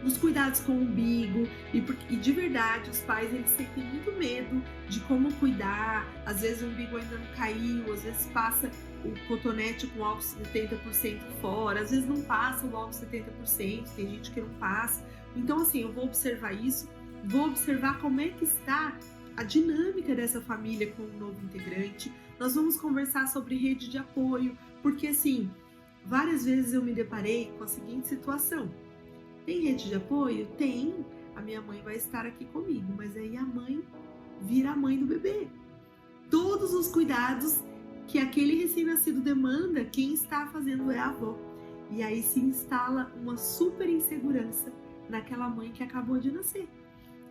os cuidados com o umbigo, e de verdade os pais eles sentem muito medo de como cuidar. Às vezes o umbigo ainda não caiu, às vezes passa o cotonete com álcool 70% fora, às vezes não passa o álcool 70%, tem gente que não passa. Então assim, eu vou observar isso, vou observar como é que está a dinâmica dessa família com um novo integrante. Nós vamos conversar sobre rede de apoio, porque assim, várias vezes eu me deparei com a seguinte situação: tem rede de apoio? Tem. A minha mãe vai estar aqui comigo, mas aí a mãe vira a mãe do bebê. Todos os cuidados que aquele recém-nascido demanda, quem está fazendo é a avó. E aí se instala uma super insegurança naquela mãe que acabou de nascer.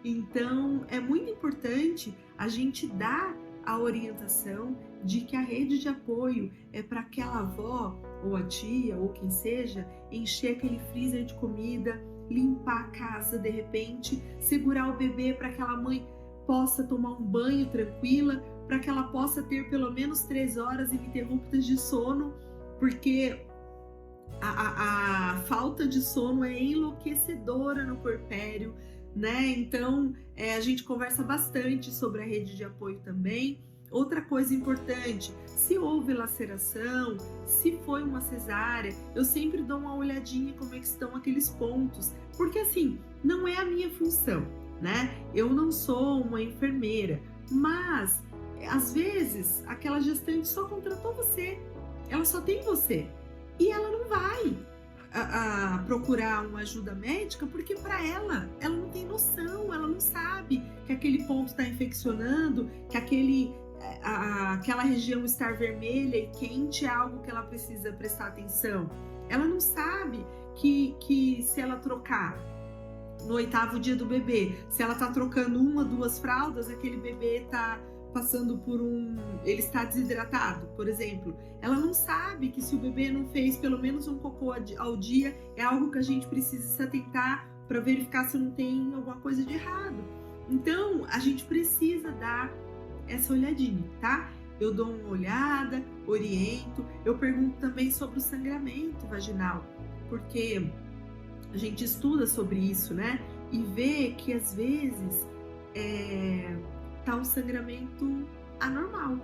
Então é muito importante a gente dar a orientação de que a rede de apoio é para aquela avó ou a tia ou quem seja encher aquele freezer de comida, limpar a casa de repente, segurar o bebê para que aquela mãe possa tomar um banho tranquila, para que ela possa ter pelo menos 3 horas ininterruptas de sono, porque a falta de sono é enlouquecedora no puerpério, né? Então a gente conversa bastante sobre a rede de apoio também. Outra coisa importante, se houve laceração, se foi uma cesárea, eu sempre dou uma olhadinha como é que estão aqueles pontos, porque assim, não é a minha função, né? Eu não sou uma enfermeira, mas às vezes aquela gestante só contratou você, ela só tem você, e ela não vai procurar uma ajuda médica, porque para ela não tem noção, ela não sabe que aquele ponto está infeccionando, que aquela região estar vermelha e quente é algo que ela precisa prestar atenção. Ela não sabe que se ela trocar no 8º dia do bebê, se ela tá trocando 1 ou 2 fraldas, aquele bebê tá passando por ele está desidratado, por exemplo. Ela não sabe que se o bebê não fez pelo menos um cocô ao dia, é algo que a gente precisa se atentar para verificar se não tem alguma coisa de errado. Então, a gente precisa dar essa olhadinha, tá? Eu dou uma olhada, oriento, eu pergunto também sobre o sangramento vaginal, porque a gente estuda sobre isso, né? E vê que às vezes tá um sangramento anormal,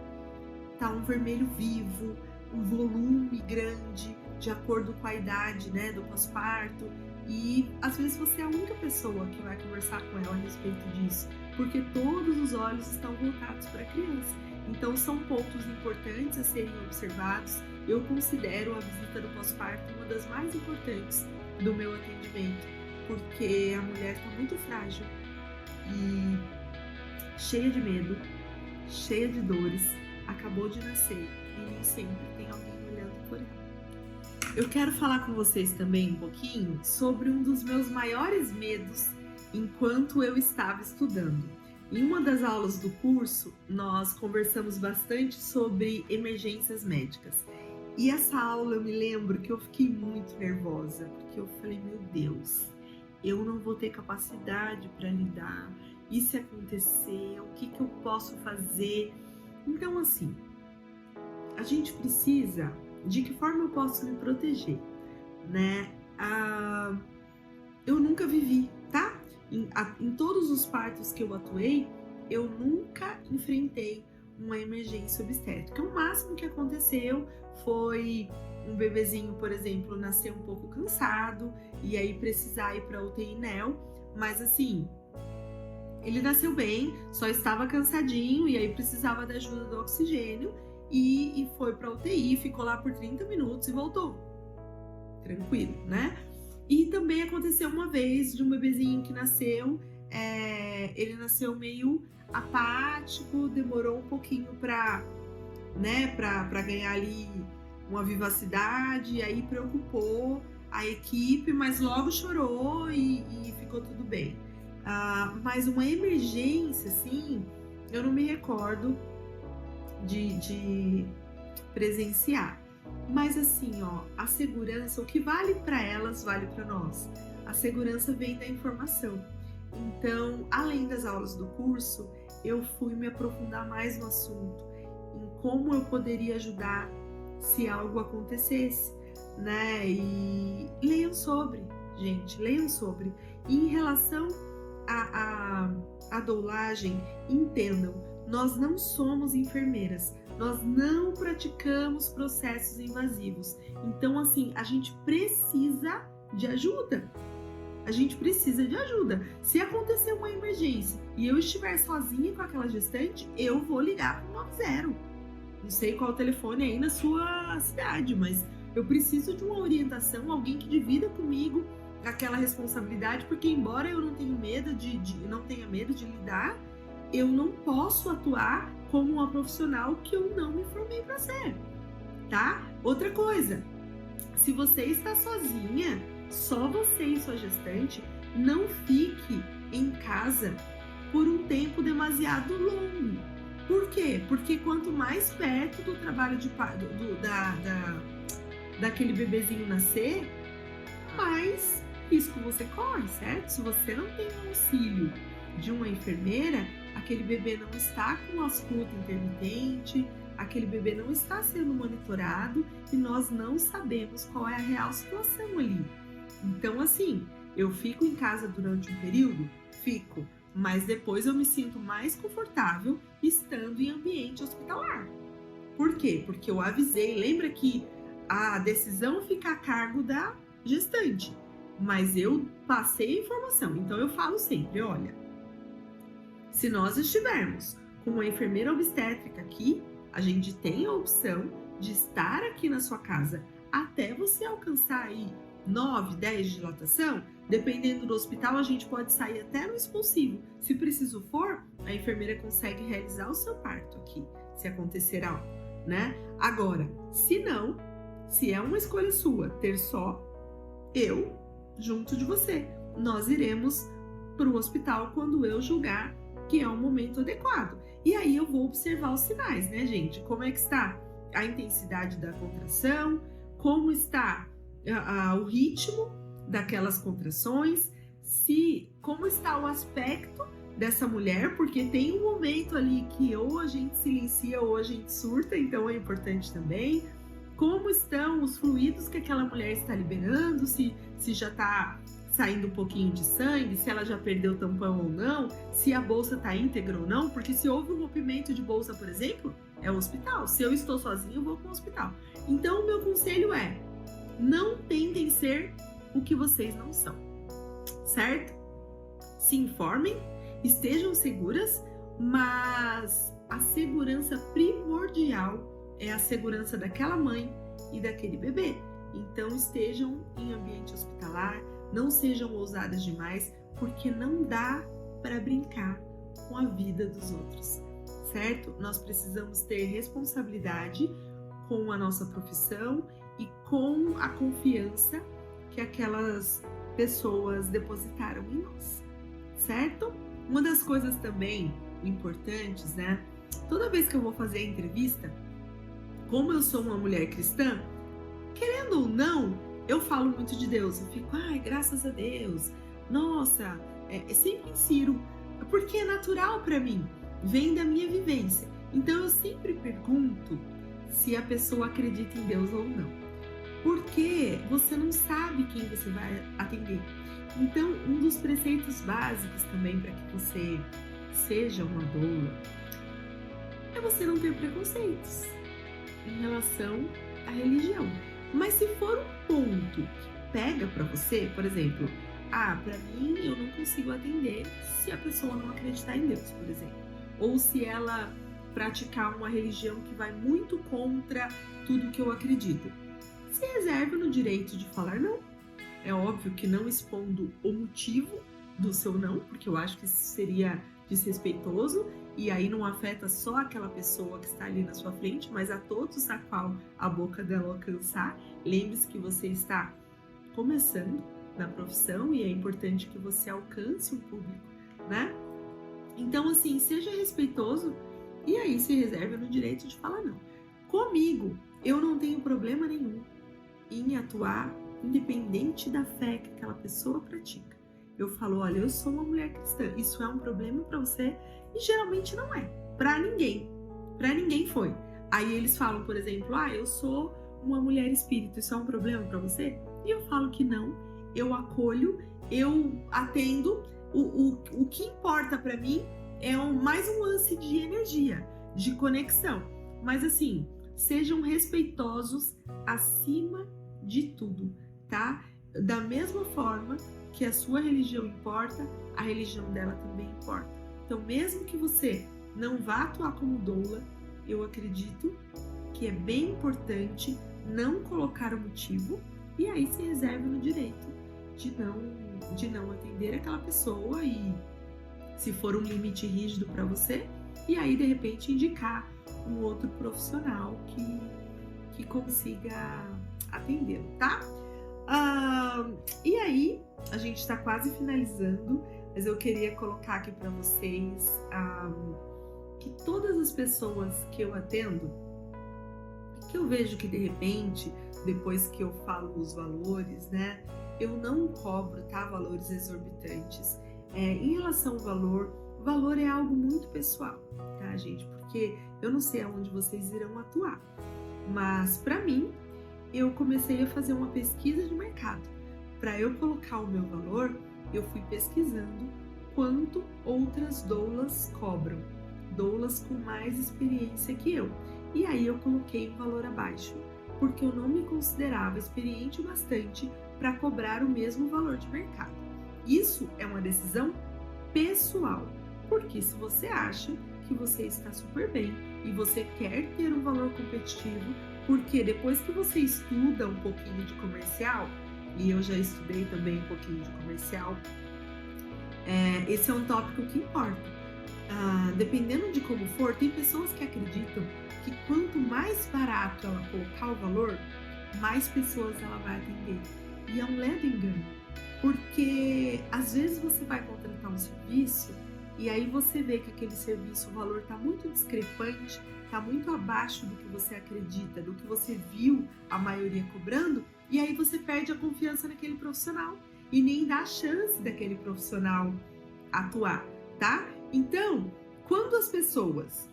tá um vermelho vivo, um volume grande, de acordo com a idade, né, do pós-parto. E às vezes você é a única pessoa que vai conversar com ela a respeito disso, porque todos os olhos estão voltados para a criança. Então são pontos importantes a serem observados. Eu considero a visita do pós-parto uma das mais importantes do meu atendimento, porque a mulher está muito frágil e cheia de medo, cheia de dores, acabou de nascer e nem sempre tem alguém olhando por ela. Eu quero falar com vocês também um pouquinho sobre um dos meus maiores medos enquanto eu estava estudando. Em uma das aulas do curso, nós conversamos bastante sobre emergências médicas. E essa aula eu me lembro que eu fiquei muito nervosa, porque eu falei, meu Deus, eu não vou ter capacidade para lidar, e se acontecer, o que eu posso fazer? Então, assim, a gente precisa, de que forma eu posso me proteger, né? Eu nunca vivi, tá? Em todos os partos que eu atuei, eu nunca enfrentei uma emergência obstétrica. O máximo que aconteceu foi um bebezinho, por exemplo, nascer um pouco cansado e aí precisar ir para UTI NEO, mas assim, ele nasceu bem, só estava cansadinho e aí precisava da ajuda do oxigênio e foi para UTI, ficou lá por 30 minutos e voltou. Tranquilo, né? E também aconteceu uma vez de um bebezinho que nasceu, ele nasceu meio apático, demorou um pouquinho para ganhar ali uma vivacidade, aí preocupou a equipe, mas logo chorou e ficou tudo bem. Mas uma emergência, assim, eu não me recordo de presenciar. Mas assim, ó, a segurança, o que vale para elas, vale para nós. A segurança vem da informação. Então, além das aulas do curso, eu fui me aprofundar mais no assunto, em como eu poderia ajudar se algo acontecesse, né? E leiam sobre, gente, leiam sobre. E em relação à doulagem, entendam, nós não somos enfermeiras, nós não praticamos processos invasivos. Então, assim, a gente precisa de ajuda. A gente precisa de ajuda. Se acontecer uma emergência e eu estiver sozinha com aquela gestante, eu vou ligar para o 90. Não sei qual telefone aí na sua cidade, mas eu preciso de uma orientação, alguém que divida comigo aquela responsabilidade, porque embora eu não tenha medo de lidar, eu não posso atuar como uma profissional que eu não me formei para ser, tá? Outra coisa, se você está sozinha, só você e sua gestante, não fique em casa por um tempo demasiado longo. Por quê? Porque quanto mais perto do trabalho de daquele bebezinho nascer, mais risco você corre, certo? Se você não tem o auxílio de uma enfermeira, aquele bebê não está com a escuta intermitente, aquele bebê não está sendo monitorado e nós não sabemos qual é a real situação ali. Então, assim, eu fico em casa durante um período? Fico, mas depois eu me sinto mais confortável estando em ambiente hospitalar. Por quê? Porque eu avisei, lembra que a decisão fica a cargo da gestante, mas eu passei a informação, então eu falo sempre, olha, se nós estivermos com uma enfermeira obstétrica aqui, a gente tem a opção de estar aqui na sua casa até você alcançar aí 9, 10 de dilatação. Dependendo do hospital, a gente pode sair até no expulsivo. Se preciso for, a enfermeira consegue realizar o seu parto aqui, se acontecer algo, né? Agora, se não, se é uma escolha sua ter só eu junto de você, nós iremos para o hospital quando eu julgar que é um momento adequado. E aí eu vou observar os sinais, né, gente? Como é que está a intensidade da contração, como está o ritmo daquelas contrações, como está o aspecto dessa mulher, porque tem um momento ali que ou a gente silencia ou a gente surta, então é importante também. Como estão os fluidos que aquela mulher está liberando, se já está saindo um pouquinho de sangue, se ela já perdeu o tampão ou não, se a bolsa está íntegra ou não, porque se houve um rompimento de bolsa, por exemplo, é o hospital. Se eu estou sozinha, eu vou para o hospital. Então, o meu conselho é, não tentem ser o que vocês não são, certo? Se informem, estejam seguras, mas a segurança primordial é a segurança daquela mãe e daquele bebê. Então, estejam em ambiente hospitalar, não sejam ousadas demais, porque não dá para brincar com a vida dos outros, certo? Nós precisamos ter responsabilidade com a nossa profissão e com a confiança que aquelas pessoas depositaram em nós, certo? Uma das coisas também importantes, né? Toda vez que eu vou fazer a entrevista, como eu sou uma mulher cristã, querendo ou não, eu falo muito de Deus. Eu fico, ai, graças a Deus. Nossa, sempre insiro, porque é natural para mim, vem da minha vivência. Então eu sempre pergunto se a pessoa acredita em Deus ou não, porque você não sabe quem você vai atender. Então, um dos preceitos básicos também para que você seja uma doula é você não ter preconceitos em relação à religião. Mas se for um ponto que pega para você, por exemplo, para mim eu não consigo atender se a pessoa não acreditar em Deus, por exemplo, ou se ela praticar uma religião que vai muito contra tudo que eu acredito. Se reserve no direito de falar não. É óbvio que não expondo o motivo do seu não, porque eu acho que isso seria desrespeitoso e aí não afeta só aquela pessoa que está ali na sua frente, mas a todos a qual a boca dela alcançar. Lembre-se que você está começando na profissão e é importante que você alcance um público, né? Então, assim, seja respeitoso e aí se reserve no direito de falar não. Comigo, eu não tenho problema nenhum em atuar independente da fé que aquela pessoa pratica. Eu falo, olha, eu sou uma mulher cristã, isso é um problema para você? E geralmente não é, para ninguém foi. Aí eles falam, por exemplo, eu sou uma mulher espírita, isso é um problema para você? E eu falo que não, eu acolho, eu atendo, o que importa para mim é mais um lance de energia, de conexão, mas assim, sejam respeitosos acima de tudo, tá? Da mesma forma que a sua religião importa, a religião dela também importa. Então, mesmo que você não vá atuar como doula, eu acredito que é bem importante não colocar o motivo e aí se reserve no direito de não atender aquela pessoa e, se for um limite rígido para você, e aí de repente indicar um outro profissional que consiga atendê-lo, tá? E aí, a gente está quase finalizando, mas eu queria colocar aqui para vocês que todas as pessoas que eu atendo, que eu vejo que de repente, depois que eu falo os valores, né, eu não cobro, tá, valores exorbitantes. Em relação ao valor é algo muito pessoal, tá, gente? Porque eu não sei aonde vocês irão atuar, mas para mim, eu comecei a fazer uma pesquisa de mercado. Para eu colocar o meu valor, eu fui pesquisando quanto outras doulas cobram, doulas com mais experiência que eu. E aí eu coloquei um valor abaixo, porque eu não me considerava experiente o bastante para cobrar o mesmo valor de mercado. Isso é uma decisão pessoal, porque se você acha que você está super bem e você quer ter um valor competitivo, porque depois que você estuda um pouquinho de comercial, e eu já estudei também um pouquinho de comercial, esse é um tópico que importa. Dependendo de como for, tem pessoas que acreditam que quanto mais barato ela colocar o valor, mais pessoas ela vai atender. E é um ledo engano, porque às vezes você vai contratar um serviço e aí você vê que aquele serviço, o valor está muito discrepante, está muito abaixo do que você acredita, do que você viu a maioria cobrando, e aí você perde a confiança naquele profissional e nem dá a chance daquele profissional atuar, tá? Então, quando as pessoas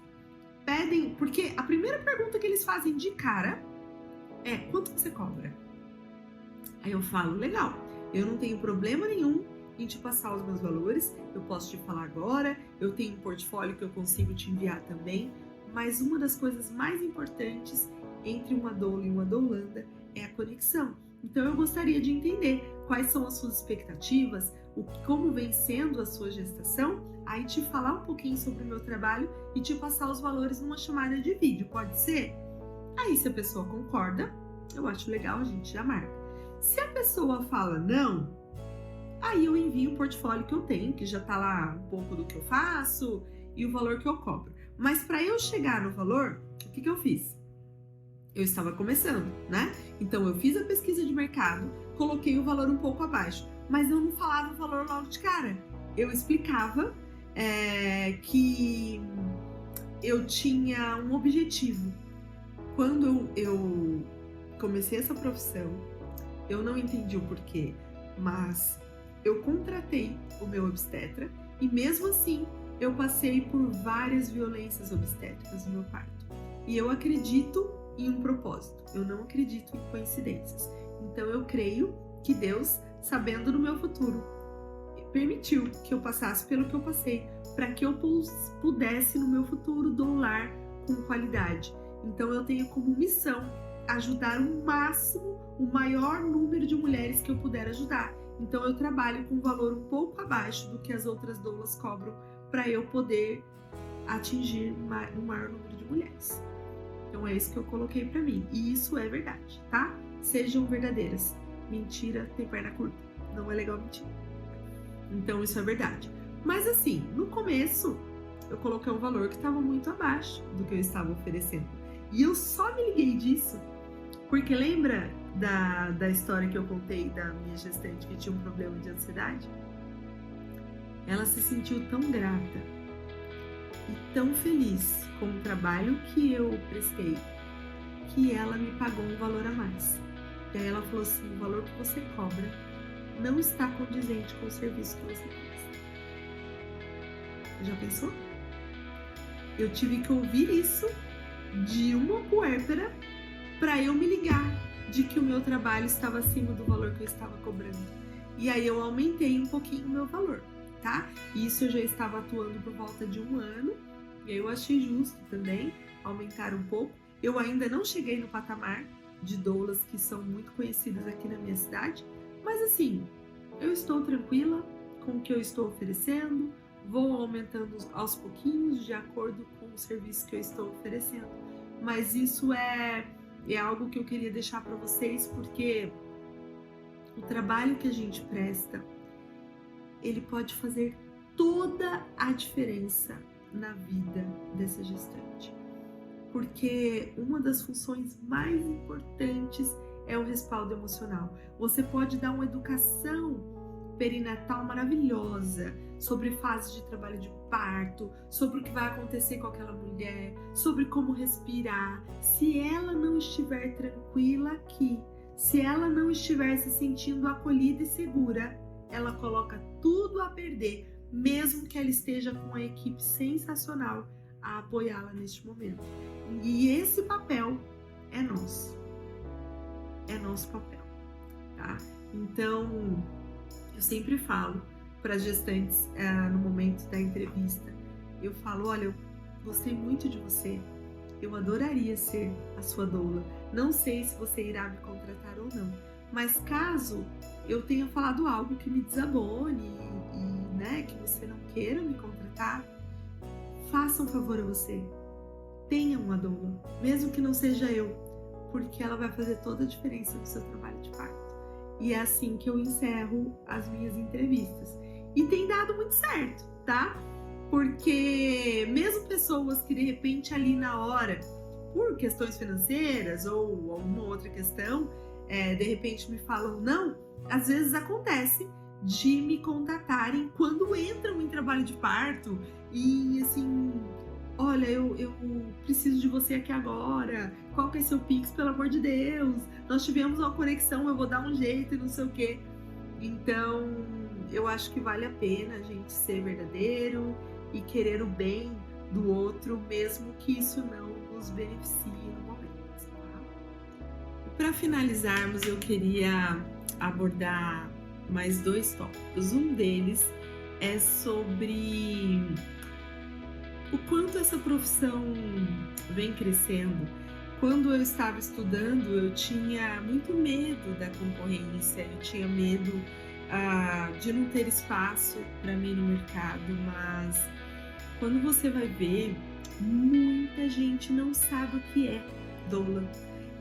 pedem, porque a primeira pergunta que eles fazem de cara é: quanto você cobra? Aí eu falo: legal, eu não tenho problema nenhum em te passar os meus valores, eu posso te falar agora, eu tenho um portfólio que eu consigo te enviar também, mas uma das coisas mais importantes entre uma doula e uma doulanda é a conexão. Então eu gostaria de entender quais são as suas expectativas, como vem sendo a sua gestação, aí te falar um pouquinho sobre o meu trabalho e te passar os valores numa chamada de vídeo, pode ser? Aí se a pessoa concorda, eu acho legal, a gente já marca. Se a pessoa fala não, aí eu envio o portfólio que eu tenho, que já tá lá um pouco do que eu faço e o valor que eu cobro. Mas para eu chegar no valor, o que eu fiz? Eu estava começando, né? Então eu fiz a pesquisa de mercado, coloquei o valor um pouco abaixo, mas eu não falava o valor logo de cara. Eu explicava que eu tinha um objetivo. Quando eu comecei essa profissão, eu não entendi o porquê, mas eu contratei o meu obstetra e mesmo assim eu passei por várias violências obstétricas no meu parto. E eu acredito em um propósito, eu não acredito em coincidências. Então eu creio que Deus, sabendo do meu futuro, permitiu que eu passasse pelo que eu passei, para que eu pudesse no meu futuro doar com qualidade. Então eu tenho como missão ajudar o máximo, o maior número de mulheres que eu puder ajudar. Então eu trabalho com um valor um pouco abaixo do que as outras doulas cobram para eu poder atingir um maior número de mulheres. Então é isso que eu coloquei para mim. E isso é verdade, tá? Sejam verdadeiras. Mentira tem perna curta. Não é legal mentir. Então isso é verdade. Mas assim, no começo eu coloquei um valor que estava muito abaixo do que eu estava oferecendo. E eu só me liguei disso porque lembra da história que eu contei da minha gestante que tinha um problema de ansiedade? Ela se sentiu tão grata e tão feliz com o trabalho que eu prestei que ela me pagou um valor a mais. E aí ela falou assim, o valor que você cobra não está condizente com o serviço que você faz. Já pensou? Eu tive que ouvir isso de uma puérpera para eu me ligar de que o meu trabalho estava acima do valor que eu estava cobrando. E aí eu aumentei um pouquinho o meu valor, tá? Isso eu já estava atuando por volta de 1 ano, e aí eu achei justo também aumentar um pouco. Eu ainda não cheguei no patamar de doulas que são muito conhecidas aqui na minha cidade, mas assim, eu estou tranquila com o que eu estou oferecendo, vou aumentando aos pouquinhos de acordo com o serviço que eu estou oferecendo. Mas isso é algo que eu queria deixar para vocês, porque o trabalho que a gente presta, ele pode fazer toda a diferença na vida dessa gestante. Porque uma das funções mais importantes é o respaldo emocional. Você pode dar uma educação perinatal maravilhosa sobre fases de trabalho de parto, sobre o que vai acontecer com aquela mulher, sobre como respirar. Se ela não estiver tranquila aqui, se ela não estiver se sentindo acolhida e segura, ela coloca tudo a perder, mesmo que ela esteja com uma equipe sensacional a apoiá-la neste momento. E esse papel é nosso. É nosso papel, tá? Então, eu sempre falo para as gestantes no momento da entrevista, eu falo, olha, eu gostei muito de você, eu adoraria ser a sua doula, não sei se você irá me contratar ou não, mas caso eu tenha falado algo que me desabone e né, que você não queira me contratar, faça um favor a você, tenha uma doula, mesmo que não seja eu, porque ela vai fazer toda a diferença no seu trabalho de parto. E é assim que eu encerro as minhas entrevistas. E tem dado muito certo, tá? Porque mesmo pessoas que de repente ali na hora, por questões financeiras ou alguma outra questão, de repente me falam não, às vezes acontece de me contatarem quando entram em trabalho de parto e assim, olha, eu preciso de você aqui agora, qual que é seu Pix, pelo amor de Deus, nós tivemos uma conexão, eu vou dar um jeito e não sei o quê. Então, eu acho que vale a pena a gente ser verdadeiro e querer o bem do outro, mesmo que isso não nos beneficie no momento. Tá? E para finalizarmos, eu queria abordar mais 2 tópicos. Um deles é sobre o quanto essa profissão vem crescendo. Quando eu estava estudando, eu tinha muito medo da concorrência, eu tinha medo de não ter espaço para mim no mercado, mas quando você vai ver, muita gente não sabe o que é doula,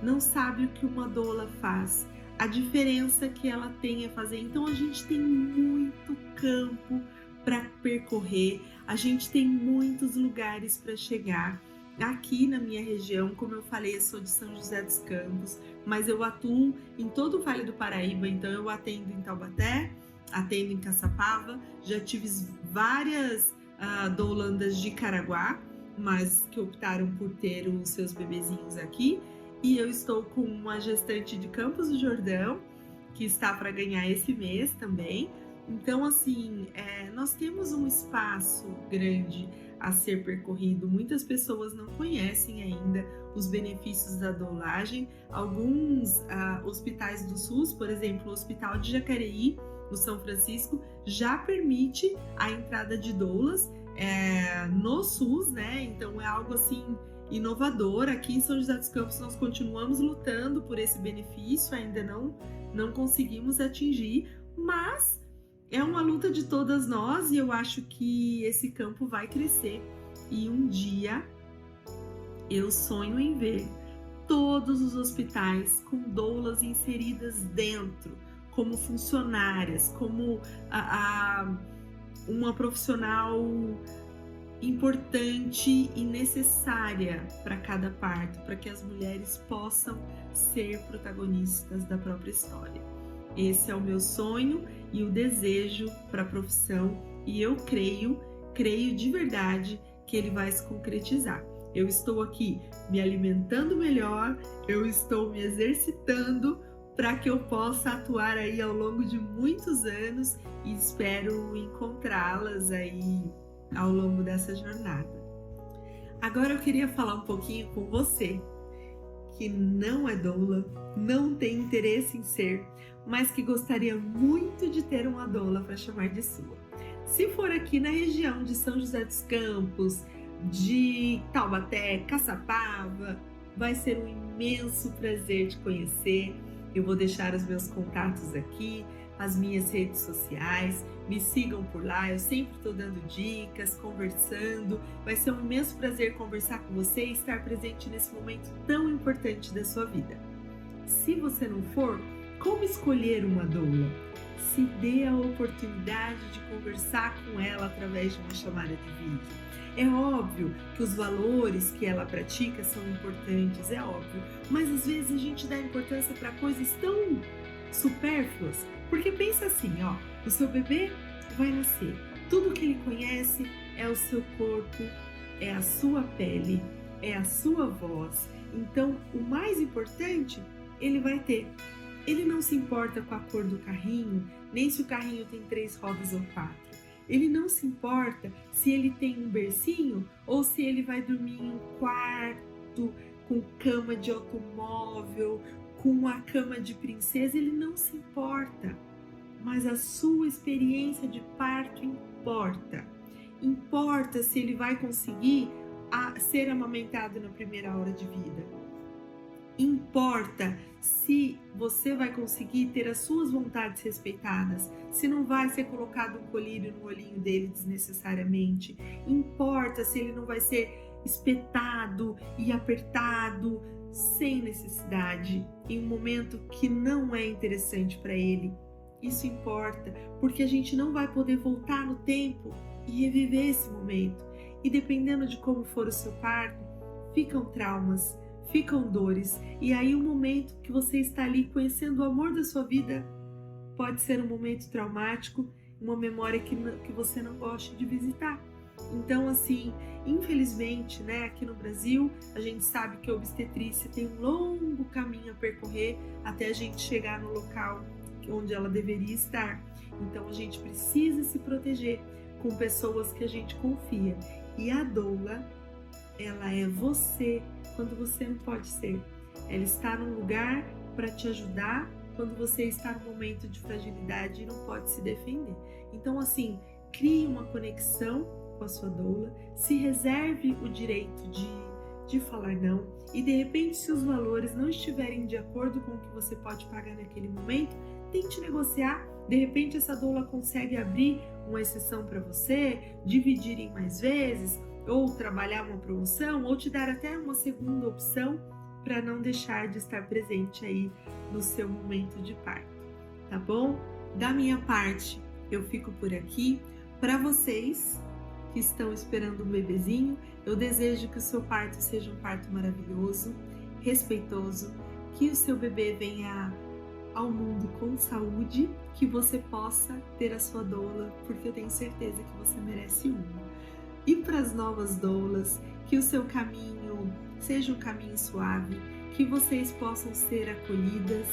não sabe o que uma doula faz, a diferença que ela tem a fazer. Então a gente tem muito campo para percorrer, a gente tem muitos lugares para chegar. Aqui na minha região, como eu falei, eu sou de São José dos Campos, mas eu atuo em todo o Vale do Paraíba, então eu atendo em Taubaté, atendo em Caçapava, já tive várias doulandas de Caraguá, mas que optaram por ter os seus bebezinhos aqui. E eu estou com uma gestante de Campos do Jordão, que está para ganhar esse mês também. Então, assim, nós temos um espaço grande a ser percorrido. Muitas pessoas não conhecem ainda os benefícios da doulagem. Alguns hospitais do SUS, por exemplo, o Hospital de Jacareí, no São Francisco, já permite a entrada de doulas no SUS, né? Então é algo assim inovador. Aqui em São José dos Campos nós continuamos lutando por esse benefício, ainda não conseguimos atingir, mas é uma luta de todas nós e eu acho que esse campo vai crescer e um dia eu sonho em ver todos os hospitais com doulas inseridas dentro, como funcionárias, como uma profissional importante e necessária para cada parto, para que as mulheres possam ser protagonistas da própria história. Esse é o meu sonho e o desejo para a profissão e eu creio de verdade que ele vai se concretizar. Eu estou aqui me alimentando melhor, eu estou me exercitando para que eu possa atuar aí ao longo de muitos anos e espero encontrá-las aí ao longo dessa jornada. Agora eu queria falar um pouquinho com você que não é doula, não tem interesse em ser, mas que gostaria muito de ter uma doula para chamar de sua. Se for aqui na região de São José dos Campos, de Taubaté, Caçapava, vai ser um imenso prazer te conhecer. Eu vou deixar os meus contatos aqui, as minhas redes sociais, me sigam por lá, eu sempre estou dando dicas, conversando, vai ser um imenso prazer conversar com você e estar presente nesse momento tão importante da sua vida. Se você não for, como escolher uma doula? Se dê a oportunidade de conversar com ela através de uma chamada de vídeo. É óbvio que os valores que ela pratica são importantes, é óbvio, mas às vezes a gente dá importância para coisas tão supérfluas, porque pensa assim, o seu bebê vai nascer, tudo que ele conhece é o seu corpo, é a sua pele, é a sua voz, então o mais importante ele vai ter. Ele não se importa com a cor do carrinho, nem se o carrinho tem 3 rodas ou 4. Ele não se importa se ele tem um bercinho ou se ele vai dormir em um quarto com cama de automóvel, com uma cama de princesa, ele não se importa. Mas a sua experiência de parto importa. Importa se ele vai conseguir ser amamentado na primeira hora de vida. Importa se você vai conseguir ter as suas vontades respeitadas, se não vai ser colocado um colírio no olhinho dele desnecessariamente. Importa se ele não vai ser espetado e apertado sem necessidade, em um momento que não é interessante para ele. Isso importa, porque a gente não vai poder voltar no tempo e reviver esse momento. E dependendo de como for o seu parto, ficam traumas, ficam dores, e aí o momento que você está ali conhecendo o amor da sua vida pode ser um momento traumático, uma memória que você não goste de visitar. Então, assim, infelizmente, né, aqui no Brasil, a gente sabe que a obstetrícia tem um longo caminho a percorrer até a gente chegar no local onde ela deveria estar. Então, a gente precisa se proteger com pessoas que a gente confia. E a doula, ela é você quando você não pode ser. Ela está num lugar para te ajudar quando você está num momento de fragilidade e não pode se defender. Então, assim, crie uma conexão com a sua doula, se reserve o direito de falar não e, de repente, se os valores não estiverem de acordo com o que você pode pagar naquele momento, tente negociar. De repente, essa doula consegue abrir uma exceção para você, dividir em mais vezes, ou trabalhar uma promoção, ou te dar até uma segunda opção para não deixar de estar presente aí no seu momento de parto, tá bom? Da minha parte, eu fico por aqui. Para vocês que estão esperando um bebezinho, eu desejo que o seu parto seja um parto maravilhoso, respeitoso, que o seu bebê venha ao mundo com saúde, que você possa ter a sua doula, porque eu tenho certeza que você merece uma. E para as novas doulas, que o seu caminho seja um caminho suave, que vocês possam ser acolhidas,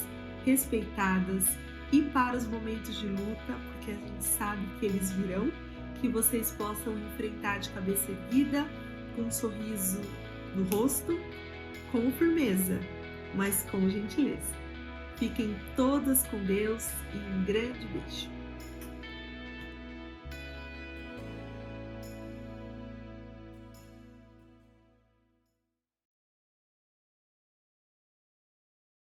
respeitadas, e para os momentos de luta, porque a gente sabe que eles virão, que vocês possam enfrentar de cabeça erguida, com um sorriso no rosto, com firmeza, mas com gentileza. Fiquem todas com Deus e um grande beijo.